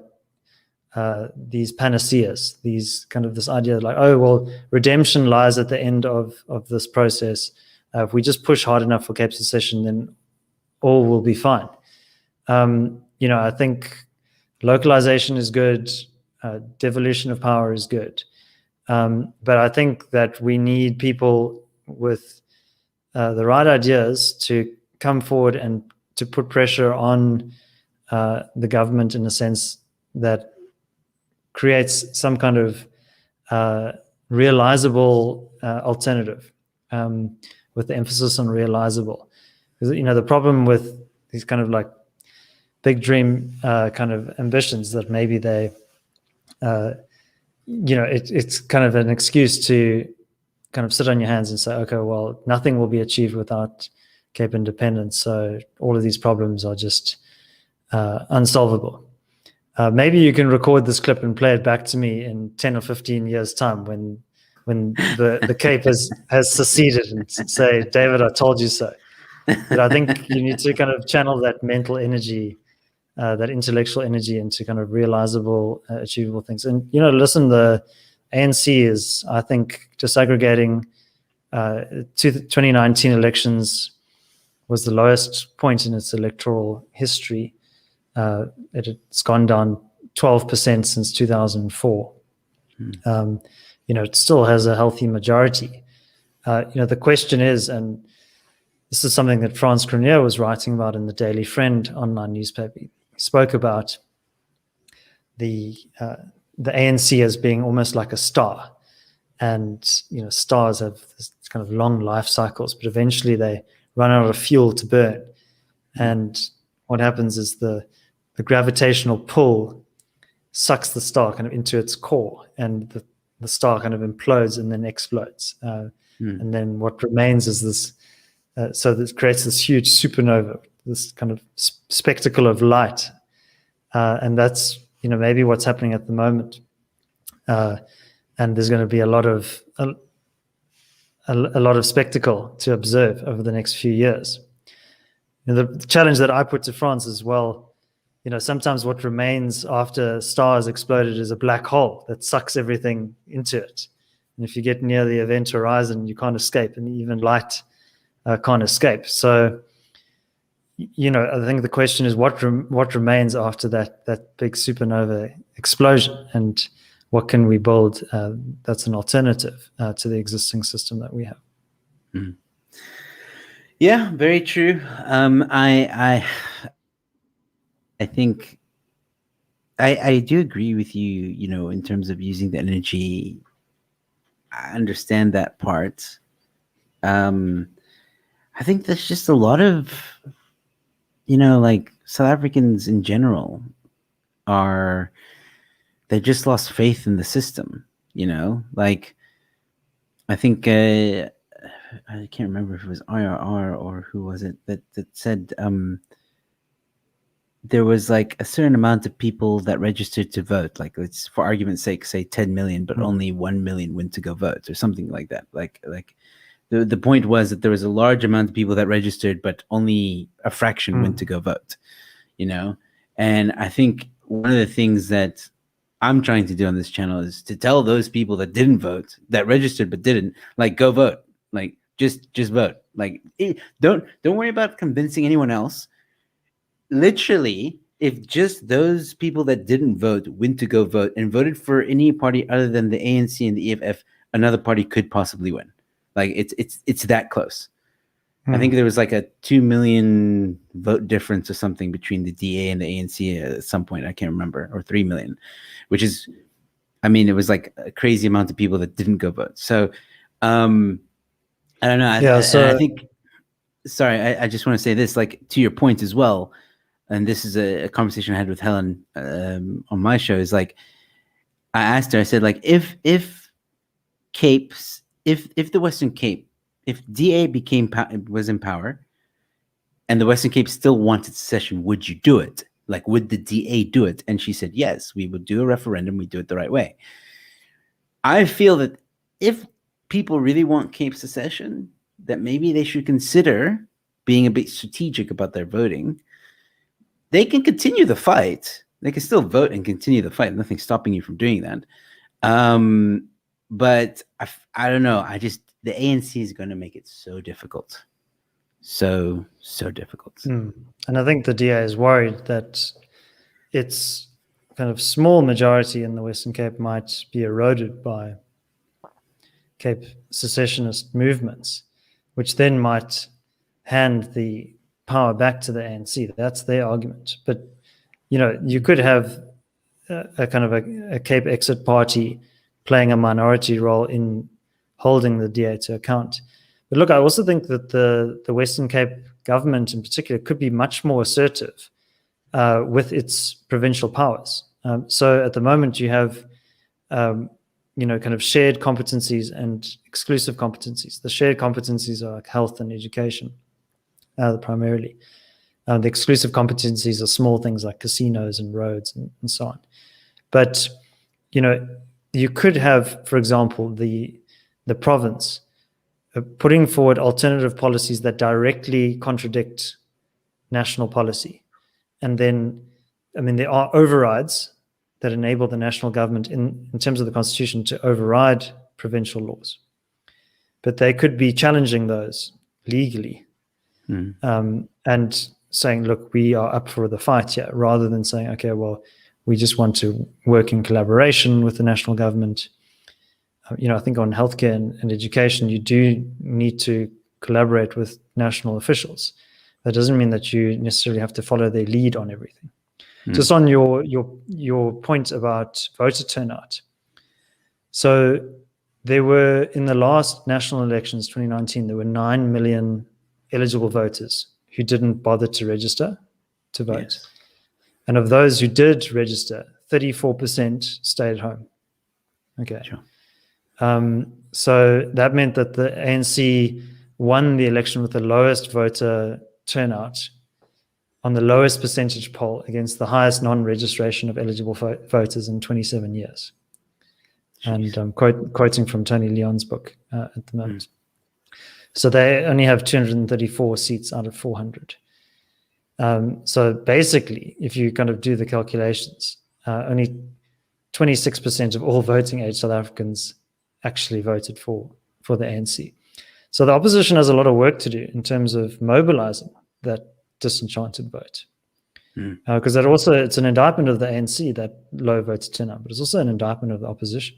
these panaceas, this idea like, oh, well, redemption lies at the end of this process. If we just push hard enough for Cape secession, then all will be fine. I think localization is good. devolution of power is good. But I think that we need people with the right ideas to come forward and to put pressure on the government in a sense that creates some kind of realizable alternative, with the emphasis on realizable. Because, the problem with these kind of like big dream kind of ambitions that maybe they, it's kind of an excuse to kind of sit on your hands and say, okay, well, nothing will be achieved without Cape independence. So all of these problems are just unsolvable. Maybe you can record this clip and play it back to me in 10 or 15 years' time when the Cape has seceded, and say, David, I told you so. But I think you need to kind of channel that mental energy, that intellectual energy, into kind of realizable, achievable things. And, listen, the ANC is, I think, disaggregating to the 2019 elections was the lowest point in its electoral history. It's gone down 12% since 2004. It still has a healthy majority. The question is, and this is something that Frans Cronje was writing about in the Daily Friend online newspaper. He spoke about the ANC as being almost like a star, and stars have this kind of long life cycles, but eventually they run out of fuel to burn, and what happens is the gravitational pull sucks the star kind of into its core, and the star kind of implodes and then explodes. And then what remains is this, so this creates this huge supernova, this kind of spectacle of light. And that's, maybe what's happening at the moment. And there's going to be a lot of spectacle to observe over the next few years. The challenge that I put to France is, well, sometimes what remains after stars exploded is a black hole that sucks everything into it. And if you get near the event horizon, you can't escape, and even light can't escape. So, I think the question is what remains after that big supernova explosion, and what can we build that's an alternative to the existing system that we have. Mm. Yeah, very true. I think I do agree with you, in terms of using the energy. I understand that part. I think there's just a lot of, like South Africans in general they just lost faith in the system, like I think, I can't remember if it was IRR or who was it that said, there was like a certain amount of people that registered to vote. Like, let's, for argument's sake, say 10 million, but only 1 million went to go vote, or something like that. Like the point was that there was a large amount of people that registered, but only a fraction went to go vote, And I think one of the things that I'm trying to do on this channel is to tell those people that didn't vote, that registered but didn't, like, go vote. Like, just vote. Like, don't worry about convincing anyone else. Literally, if just those people that didn't vote went to go vote and voted for any party other than the ANC and the EFF, another party could possibly win. Like, it's that close. I think there was like a 2 million vote difference or something between the DA and the ANC at some point. I can't remember, or 3 million, which is, it was like a crazy amount of people that didn't go vote. So, I don't know. I think, sorry, I just want to say this, like, to your point as well. And this is a conversation I had with Helen on my show. Is like, I asked her, I said, like, if the Western Cape, if DA was in power, and the Western Cape still wanted secession, would you do it? Like, would the DA do it? And she said, yes, we would do a referendum. We do it the right way. I feel that if people really want Cape secession, that maybe they should consider being a bit strategic about their voting. They can continue the fight. They can still vote and continue the fight. Nothing's stopping you from doing that. But I don't know. The ANC is going to make it so difficult. So difficult. And I think the DA is worried that its kind of small majority in the Western Cape might be eroded by Cape secessionist movements, which then might hand the power back to the ANC. That's their argument. But, you could have a kind of a Cape exit party playing a minority role in holding the DA to account. But look, I also think that the Western Cape government in particular could be much more assertive with its provincial powers. So at the moment you have, kind of shared competencies and exclusive competencies. The shared competencies are like health and education, primarily. The exclusive competencies are small things like casinos and roads and so on. But, you could have, for example, the province putting forward alternative policies that directly contradict national policy. And then, there are overrides that enable the national government in terms of the constitution to override provincial laws. But they could be challenging those legally and saying, look, we are up for the fight here, rather than saying, okay, well, we just want to work in collaboration with the national government. I think on healthcare and education, you do need to collaborate with national officials. That doesn't mean that you necessarily have to follow their lead on everything. Just on your point about voter turnout. So there were, in the last national elections, 2019, there were 9 million eligible voters who didn't bother to register to vote. Yes. And of those who did register, 34% stayed home. Okay. Sure. So that meant that the ANC won the election with the lowest voter turnout on the lowest percentage poll against the highest non-registration of eligible voters in 27 years. Jeez. And I'm quoting from Tony Leon's book at the moment. So they only have 234 seats out of 400. So basically, if you kind of do the calculations, only 26% of all voting age South Africans actually voted for the ANC. So the opposition has a lot of work to do in terms of mobilizing that disenchanted vote. Because it's an indictment of the ANC, that low voter turnout, but it's also an indictment of the opposition.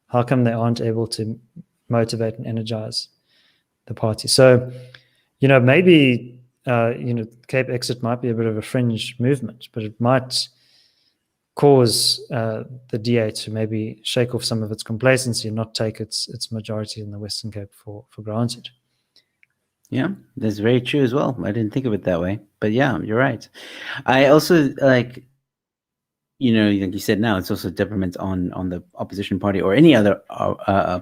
How come they aren't able to motivate and energize the party? So, maybe, Cape Exit might be a bit of a fringe movement, but it might cause the DA to maybe shake off some of its complacency and not take its majority in the Western Cape for granted. Yeah, that's very true as well. I didn't think of it that way, but yeah, you're right. I also like you said, now it's also detriment on the opposition party or any other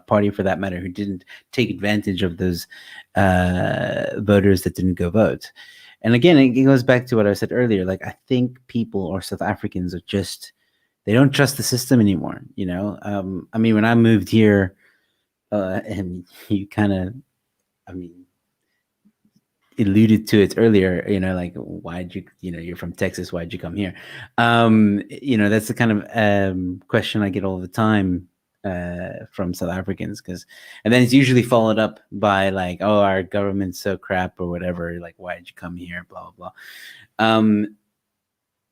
party for that matter who didn't take advantage of those voters that didn't go vote. And again, it goes back to what I said earlier. Like, I think people or South Africans are just, they don't trust the system anymore. When I moved here, and you kind of, alluded to it earlier, like, why'd you, you're from Texas, why'd you come here? That's the kind of question I get all the time from South Africans, and then it's usually followed up by like, oh, our government's so crap or whatever, like, why'd you come here, blah, blah, blah.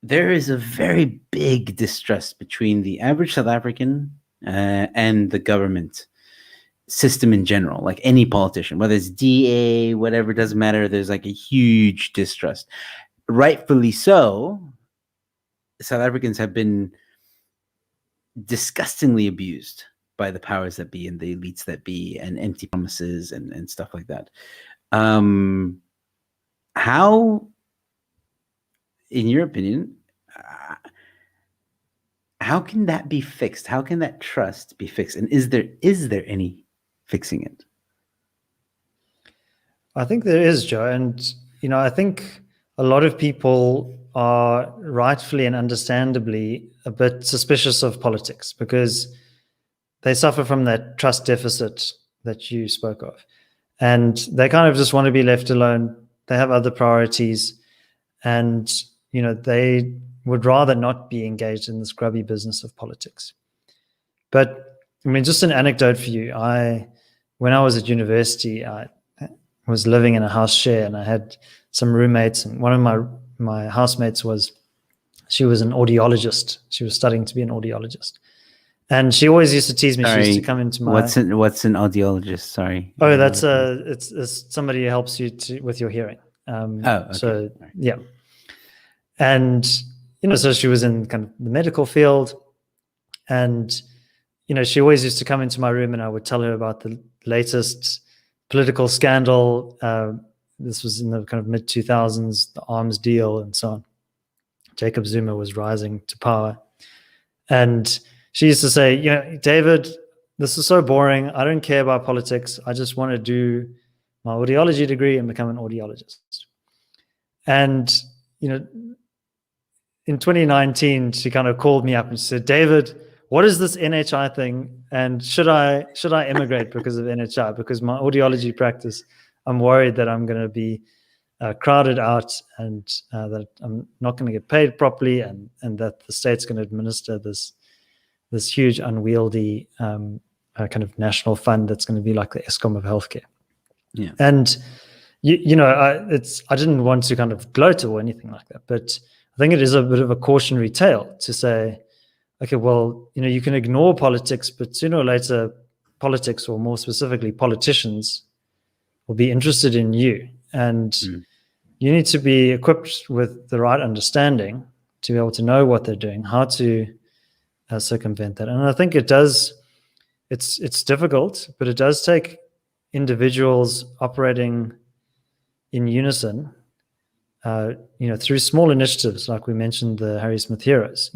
There is a very big distrust between the average South African and the government system in general, like any politician, whether it's DA, whatever, doesn't matter. There's like a huge distrust. Rightfully so. South Africans have been disgustingly abused by the powers that be and the elites that be, and empty promises and stuff like that. How, in your opinion, how can that be fixed? How can that trust be fixed? And is there any fixing it? I think there is, Joe. And, I think a lot of people are rightfully and understandably a bit suspicious of politics because they suffer from that trust deficit that you spoke of. And they kind of just want to be left alone. They have other priorities. And, they would rather not be engaged in this grubby business of politics. But, just an anecdote for you. When I was at university, I was living in a house share and I had some roommates, and one of my housemates was She was an audiologist. She was studying to be an audiologist. And she always used to tease me. She used to come into my... What's an audiologist? Sorry. Oh, that's it's somebody who helps you with your hearing. Okay. So, yeah. And, so she was in kind of the medical field. And, she always used to come into my room and I would tell her about the latest political scandal. This was in the kind of mid-2000s, the arms deal and so on. Jacob Zuma was rising to power. And she used to say, David, this is so boring. I don't care about politics. I just want to do my audiology degree and become an audiologist. And, in 2019, she kind of called me up and said, David, what is this NHI thing? And should I immigrate because of NHI? Because my audiology practice, I'm worried that I'm going to be crowded out and that I'm not going to get paid properly and that the state's going to administer this huge unwieldy kind of national fund that's going to be like the ESCOM of healthcare. Yeah. And I didn't want to kind of gloat or anything like that, but I think it is a bit of a cautionary tale to say, okay, well, you can ignore politics, but sooner or later, politics, or more specifically, politicians, will be interested in you, and you need to be equipped with the right understanding to be able to know what they're doing, how to circumvent that. And I think it does. It's difficult, but it does take individuals operating in unison, through small initiatives, like we mentioned, the Harry Smith Heroes.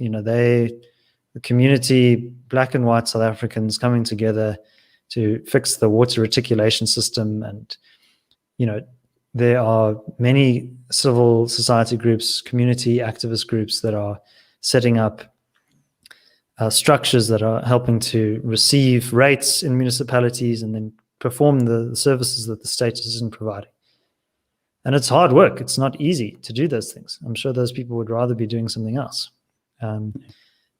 The community, black and white South Africans coming together to fix the water reticulation system. And, there are many civil society groups, community activist groups that are setting up structures that are helping to receive rates in municipalities and then perform the services that the state isn't providing. And it's hard work. It's not easy to do those things. I'm sure those people would rather be doing something else.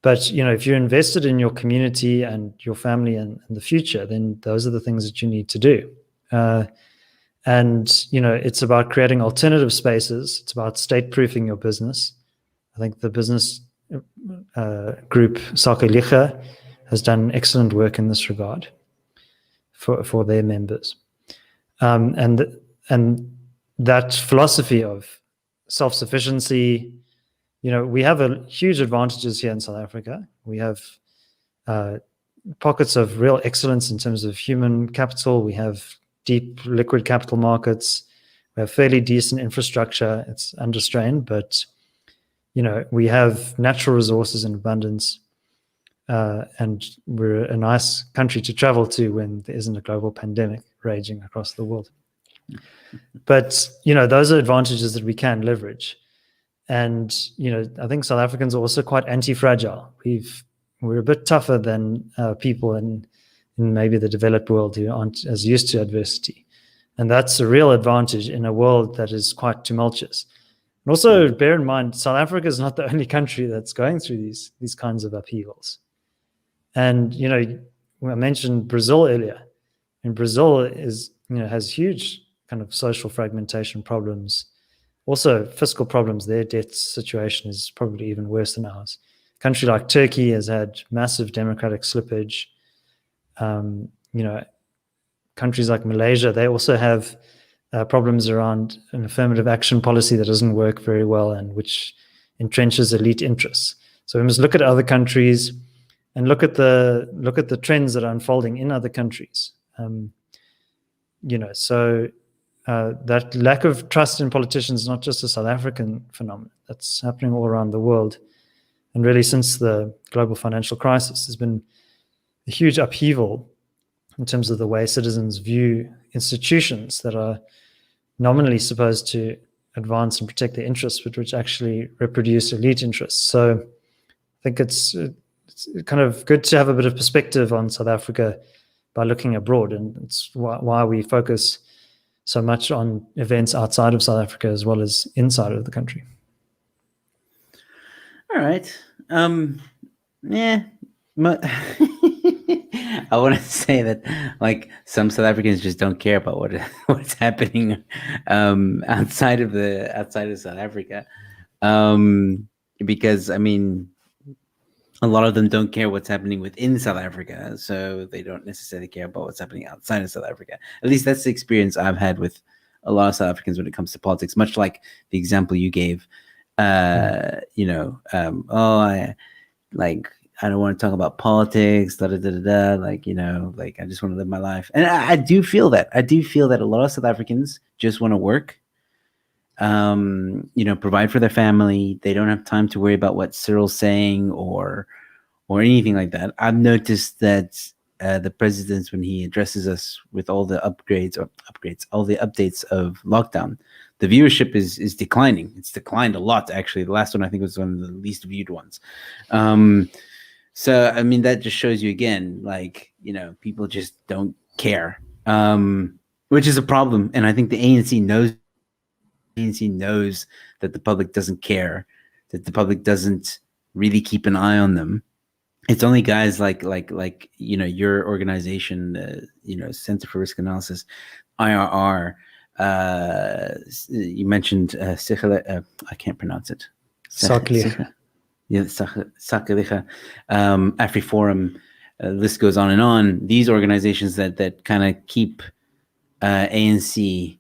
But, if you're invested in your community and your family and the future, then those are the things that you need to do. And, it's about creating alternative spaces. It's about state-proofing your business. I think the business group Sakeliga has done excellent work in this regard for their members. And that philosophy of self-sufficiency, we have huge advantages here in South Africa. We have pockets of real excellence in terms of human capital. We have deep liquid capital markets. We have fairly decent infrastructure. It's under strain, but we have natural resources in abundance, and we're a nice country to travel to when there isn't a global pandemic raging across the world. But those are advantages that we can leverage. And I think South Africans are also quite anti-fragile. We're a bit tougher than people in maybe the developed world who aren't as used to adversity, and that's a real advantage in a world that is quite tumultuous. And also bear in mind, South Africa is not the only country that's going through these kinds of upheavals. And I mentioned Brazil earlier, and Brazil has huge kind of social fragmentation problems. Also, fiscal problems. Their debt situation is probably even worse than ours. A country like Turkey has had massive democratic slippage. Countries like Malaysia, they also have problems around an affirmative action policy that doesn't work very well and which entrenches elite interests. So we must look at other countries and look at the trends that are unfolding in other countries. That lack of trust in politicians is not just a South African phenomenon. That's happening all around the world. And really, since the global financial crisis, there's been a huge upheaval in terms of the way citizens view institutions that are nominally supposed to advance and protect their interests, but which actually reproduce elite interests. So I think it's kind of good to have a bit of perspective on South Africa by looking abroad. And it's why we focus so much on events outside of South Africa as well as inside of the country. All right. I want to say that, like, some South Africans just don't care about what's happening outside of South Africa. because I mean, a lot of them don't care what's happening within South Africa, so they don't necessarily care about what's happening outside of South Africa. At least that's the experience I've had with a lot of South Africans when it comes to politics. Much like the example you gave, oh, I don't want to talk about politics, da da da da da. Like, like I just want to live my life, and I do feel that. I do feel that a lot of South Africans just want to work, provide for their family. They don't have time to worry about what Cyril's saying or anything like that. I've noticed that the president, when he addresses us with all the all the updates of lockdown, the viewership is declining. It's declined a lot, actually. The last one I think was one of the least viewed ones. So I mean, that just shows you again, like, people just don't care, which is a problem. And I think the ANC knows that the public doesn't care, that the public doesn't really keep an eye on them. It's only guys like your organization, Center for Risk Analysis, IRR. You mentioned I can't pronounce it. Saklich. Yeah, Sakalicha, AfriForum. List goes on and on. These organizations that kind of keep ANC,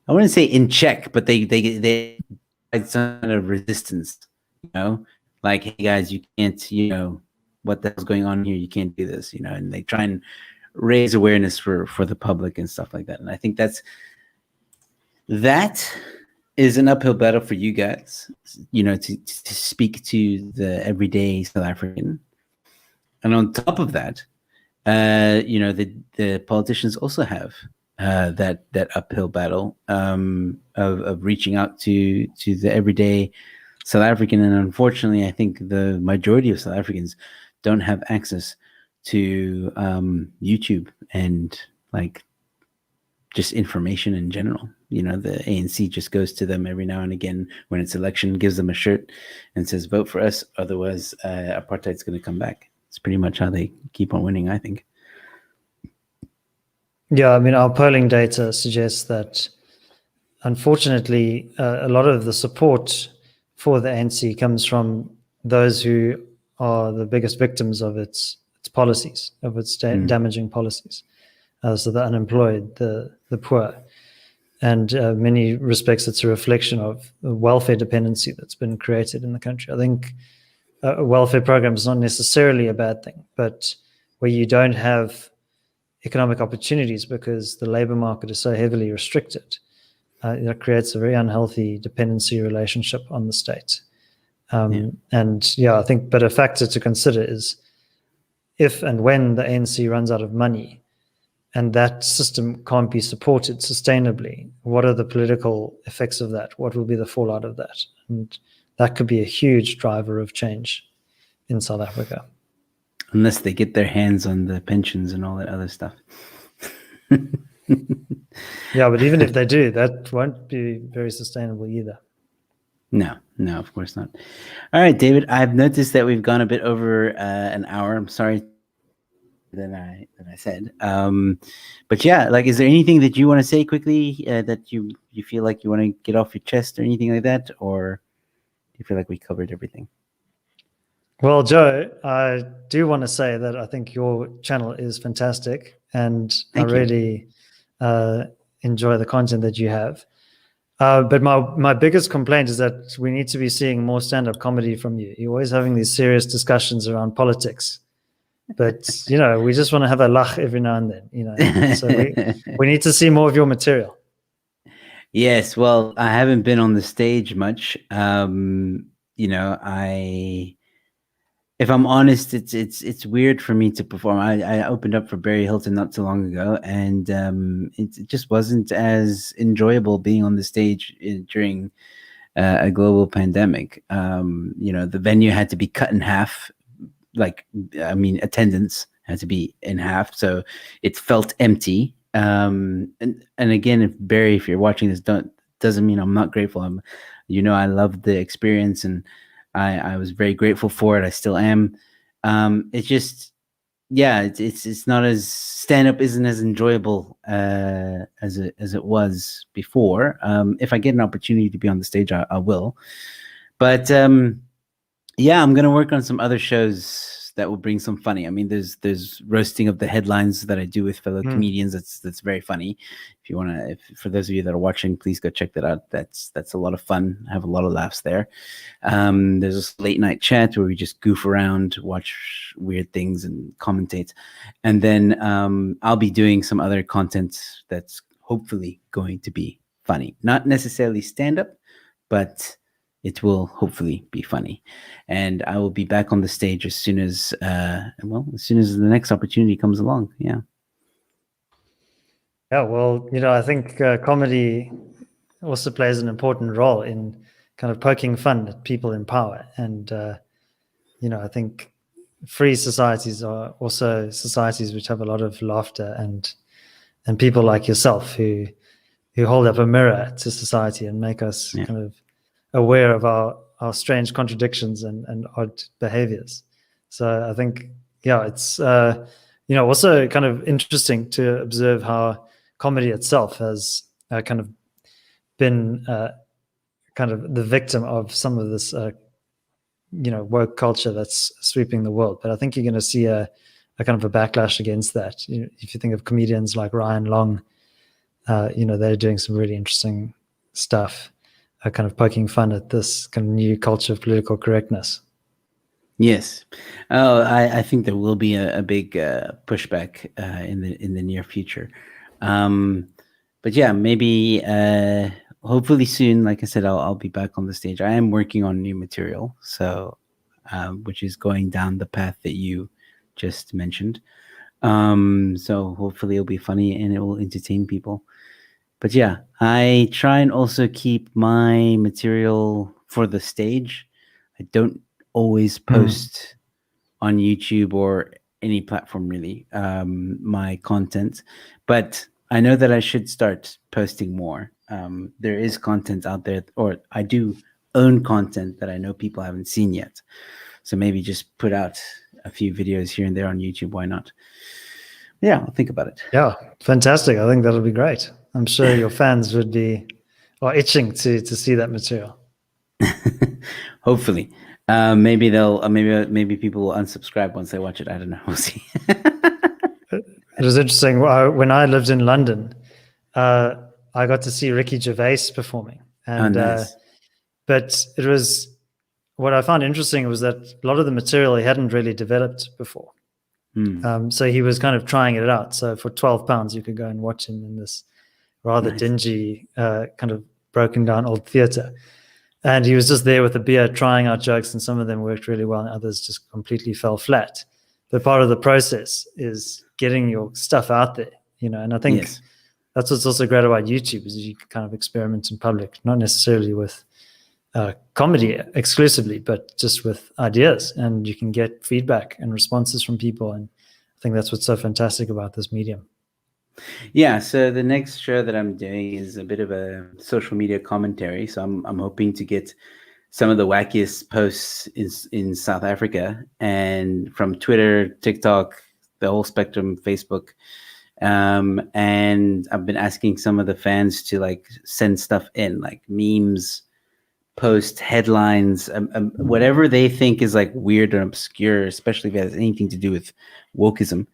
I wouldn't say in check, but they provide some kind of resistance. Like, hey guys, you can't, what the hell's going on here? You can't do this, and they try and raise awareness for the public and stuff like that. And I think that is an uphill battle for you guys, to speak to the everyday South African. And on top of that, the politicians also have that uphill battle of reaching out to the everyday South African. And unfortunately, I think the majority of South Africans don't have access to YouTube and like just information in general. The ANC just goes to them every now and again when it's election, gives them a shirt and says, vote for us. Otherwise, apartheid's going to come back. It's pretty much how they keep on winning, I think. Yeah, I mean, our polling data suggests that, unfortunately, a lot of the support for the ANC comes from those who are the biggest victims of its policies, of its damaging policies. So the unemployed, the poor. And in many respects, it's a reflection of the welfare dependency that's been created in the country. I think a welfare program is not necessarily a bad thing, but where you don't have economic opportunities because the labor market is so heavily restricted, that creates a very unhealthy dependency relationship on the state. And I think, but a factor to consider is if and when the ANC runs out of money and that system can't be supported sustainably, what are the political effects of that? What will be the fallout of that? And that could be a huge driver of change in South Africa. Unless they get their hands on the pensions and all that other stuff. Yeah, but even if they do, that won't be very sustainable either. No, of course not. All right, David, I've noticed that we've gone a bit over an hour. I'm sorry than I said. But yeah, like, is there anything that you want to say quickly that you feel like you want to get off your chest or anything like that? Or do you feel like we covered everything? Well, Joe, I do want to say that I think your channel is fantastic, and I really enjoy the content that you have. But my biggest complaint is that we need to be seeing more stand-up comedy from you. You're always having these serious discussions around politics. But, we just want to have a lach every now and then, So we need to see more of your material. Yes, well, I haven't been on the stage much. If I'm honest, it's weird for me to perform. I opened up for Barry Hilton not too long ago, and it just wasn't as enjoyable being on the stage during a global pandemic. The venue had to be cut in half. Attendance had to be in half, so it felt empty. And again, if you're watching this, doesn't mean I'm not grateful. I love the experience, and I was very grateful for it. I still am. It's just, it's not as, stand-up isn't as enjoyable as it was before. If I get an opportunity to be on the stage, I will. But Yeah, I'm gonna work on some other shows that will bring some funny. I mean, there's roasting of the headlines that I do with fellow Hmm. comedians. That's very funny. If you wanna, if for those of you that are watching, please go check that out. That's a lot of fun. I have a lot of laughs there. There's this late night chat where we just goof around, watch weird things, and commentate. And then I'll be doing some other content that's hopefully going to be funny. Not necessarily stand up, but it will hopefully be funny. And I will be back on the stage as soon as, as soon as the next opportunity comes along. Yeah. Yeah, well, I think comedy also plays an important role in kind of poking fun at people in power. And, I think free societies are also societies which have a lot of laughter and people like yourself who hold up a mirror to society and make us Yeah. kind of aware of our strange contradictions and odd behaviors. So I think, yeah, it's, also kind of interesting to observe how comedy itself has kind of been kind of the victim of some of this, woke culture that's sweeping the world. But I think you're going to see a kind of a backlash against that. If you think of comedians like Ryan Long, they're doing some really interesting stuff, kind of poking fun at this kind of new culture of political correctness. Yes. Oh, I think there will be a big pushback in the near future. Um, but yeah, maybe hopefully soon. Like I said, I'll be back on the stage. I am working on new material, so which is going down the path that you just mentioned. So hopefully it'll be funny and it will entertain people. But yeah, I try and also keep my material for the stage. I don't always Mm. post on YouTube or any platform really, my content, but I know that I should start posting more. There is content out there, or I do own content that I know people haven't seen yet. So maybe just put out a few videos here and there on YouTube. Why not? Yeah, I'll think about it. Yeah, fantastic. I think that'll be great. I'm sure your fans would be or itching to see that material. Hopefully, maybe they'll maybe people will unsubscribe once they watch it. I don't know. We'll see. It was interesting. When I lived in London, uh, I got to see Ricky Gervais performing, Oh, and nice. but it was what I found interesting was that a lot of the material he hadn't really developed before. Hmm. So he was kind of trying it out. So for £12, you could go and watch him in this rather Nice. dingy, kind of broken down old theater. And he was just there with a beer trying out jokes, and some of them worked really well, and others just completely fell flat. But part of the process is getting your stuff out there, and I think Yes. that's what's also great about YouTube is you can kind of experiment in public, not necessarily with comedy exclusively, but just with ideas, and you can get feedback and responses from people. And I think that's what's so fantastic about this medium. Yeah, so the next show that I'm doing is a bit of a social media commentary. So I'm hoping to get some of the wackiest posts in South Africa and from Twitter, TikTok, the whole spectrum, Facebook. And I've been asking some of the fans to like send stuff in, like memes, post headlines, whatever they think is like weird or obscure, especially if it has anything to do with wokeism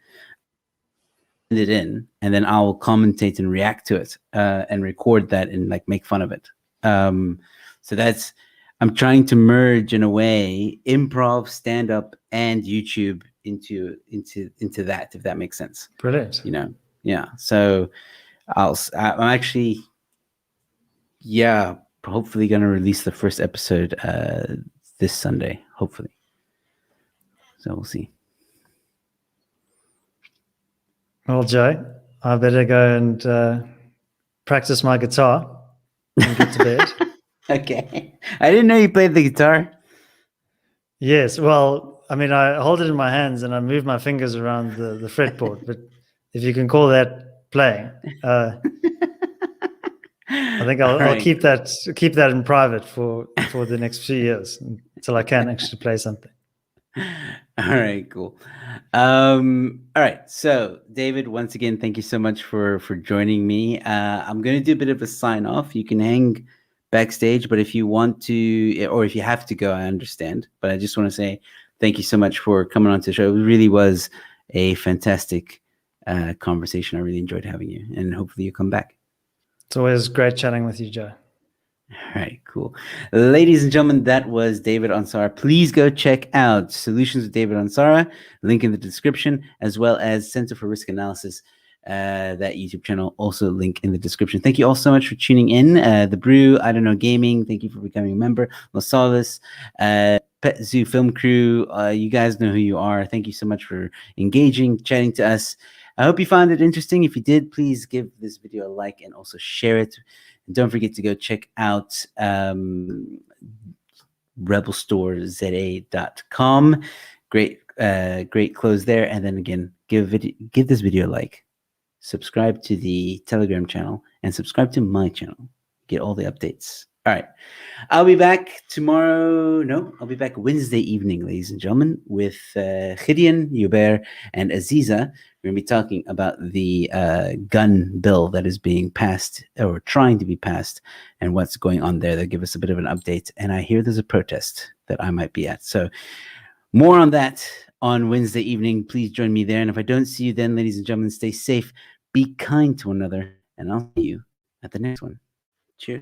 it in, and then I'll commentate and react to it, and record that and like make fun of it. So that's I'm trying to merge in a way improv, stand up, and YouTube into that, if that makes sense. Brilliant. Yeah. So I'm actually, yeah, hopefully gonna release the first episode this Sunday, hopefully. So we'll see. Well, Joe, I better go and practice my guitar and get to bed. Okay. I didn't know you played the guitar. Yes, well, I mean, I hold it in my hands and I move my fingers around the fretboard, but if you can call that playing, I think All I'll right. keep that in private for the next few years until I can actually play something. All right, cool. All right. So, David, once again, thank you so much for joining me. I'm going to do a bit of a sign off. You can hang backstage. But if you want to, or if you have to go, I understand. But I just want to say thank you so much for coming on to the show. It really was a fantastic conversation. I really enjoyed having you, and hopefully you come back. It's always great chatting with you, Joe. All right, cool. Ladies and gentlemen, that was David Ansara. Please go check out Solutions with David Ansara, link in the description, as well as Center for Risk Analysis, that YouTube channel, also link in the description. Thank you all so much for tuning in. The Brew, I Don't Know Gaming, thank you for becoming a member. Losalis, Pet Zoo Film Crew, you guys know who you are. Thank you so much for engaging, chatting to us. I hope you found it interesting. If you did, please give this video a like and also share it. And don't forget to go check out rebelstoreza.com. Great clothes there. And then again, give this video a like, subscribe to the Telegram channel, and subscribe to my channel. Get all the updates. All right. I'll be back tomorrow. No, I'll be back Wednesday evening, ladies and gentlemen, with Gideon, Hubert, and Aziza. We're going to be talking about the gun bill that is being passed or trying to be passed and what's going on there. They'll give us a bit of an update. And I hear there's a protest that I might be at. So more on that on Wednesday evening. Please join me there. And if I don't see you then, ladies and gentlemen, stay safe, be kind to one another, and I'll see you at the next one. Cheers.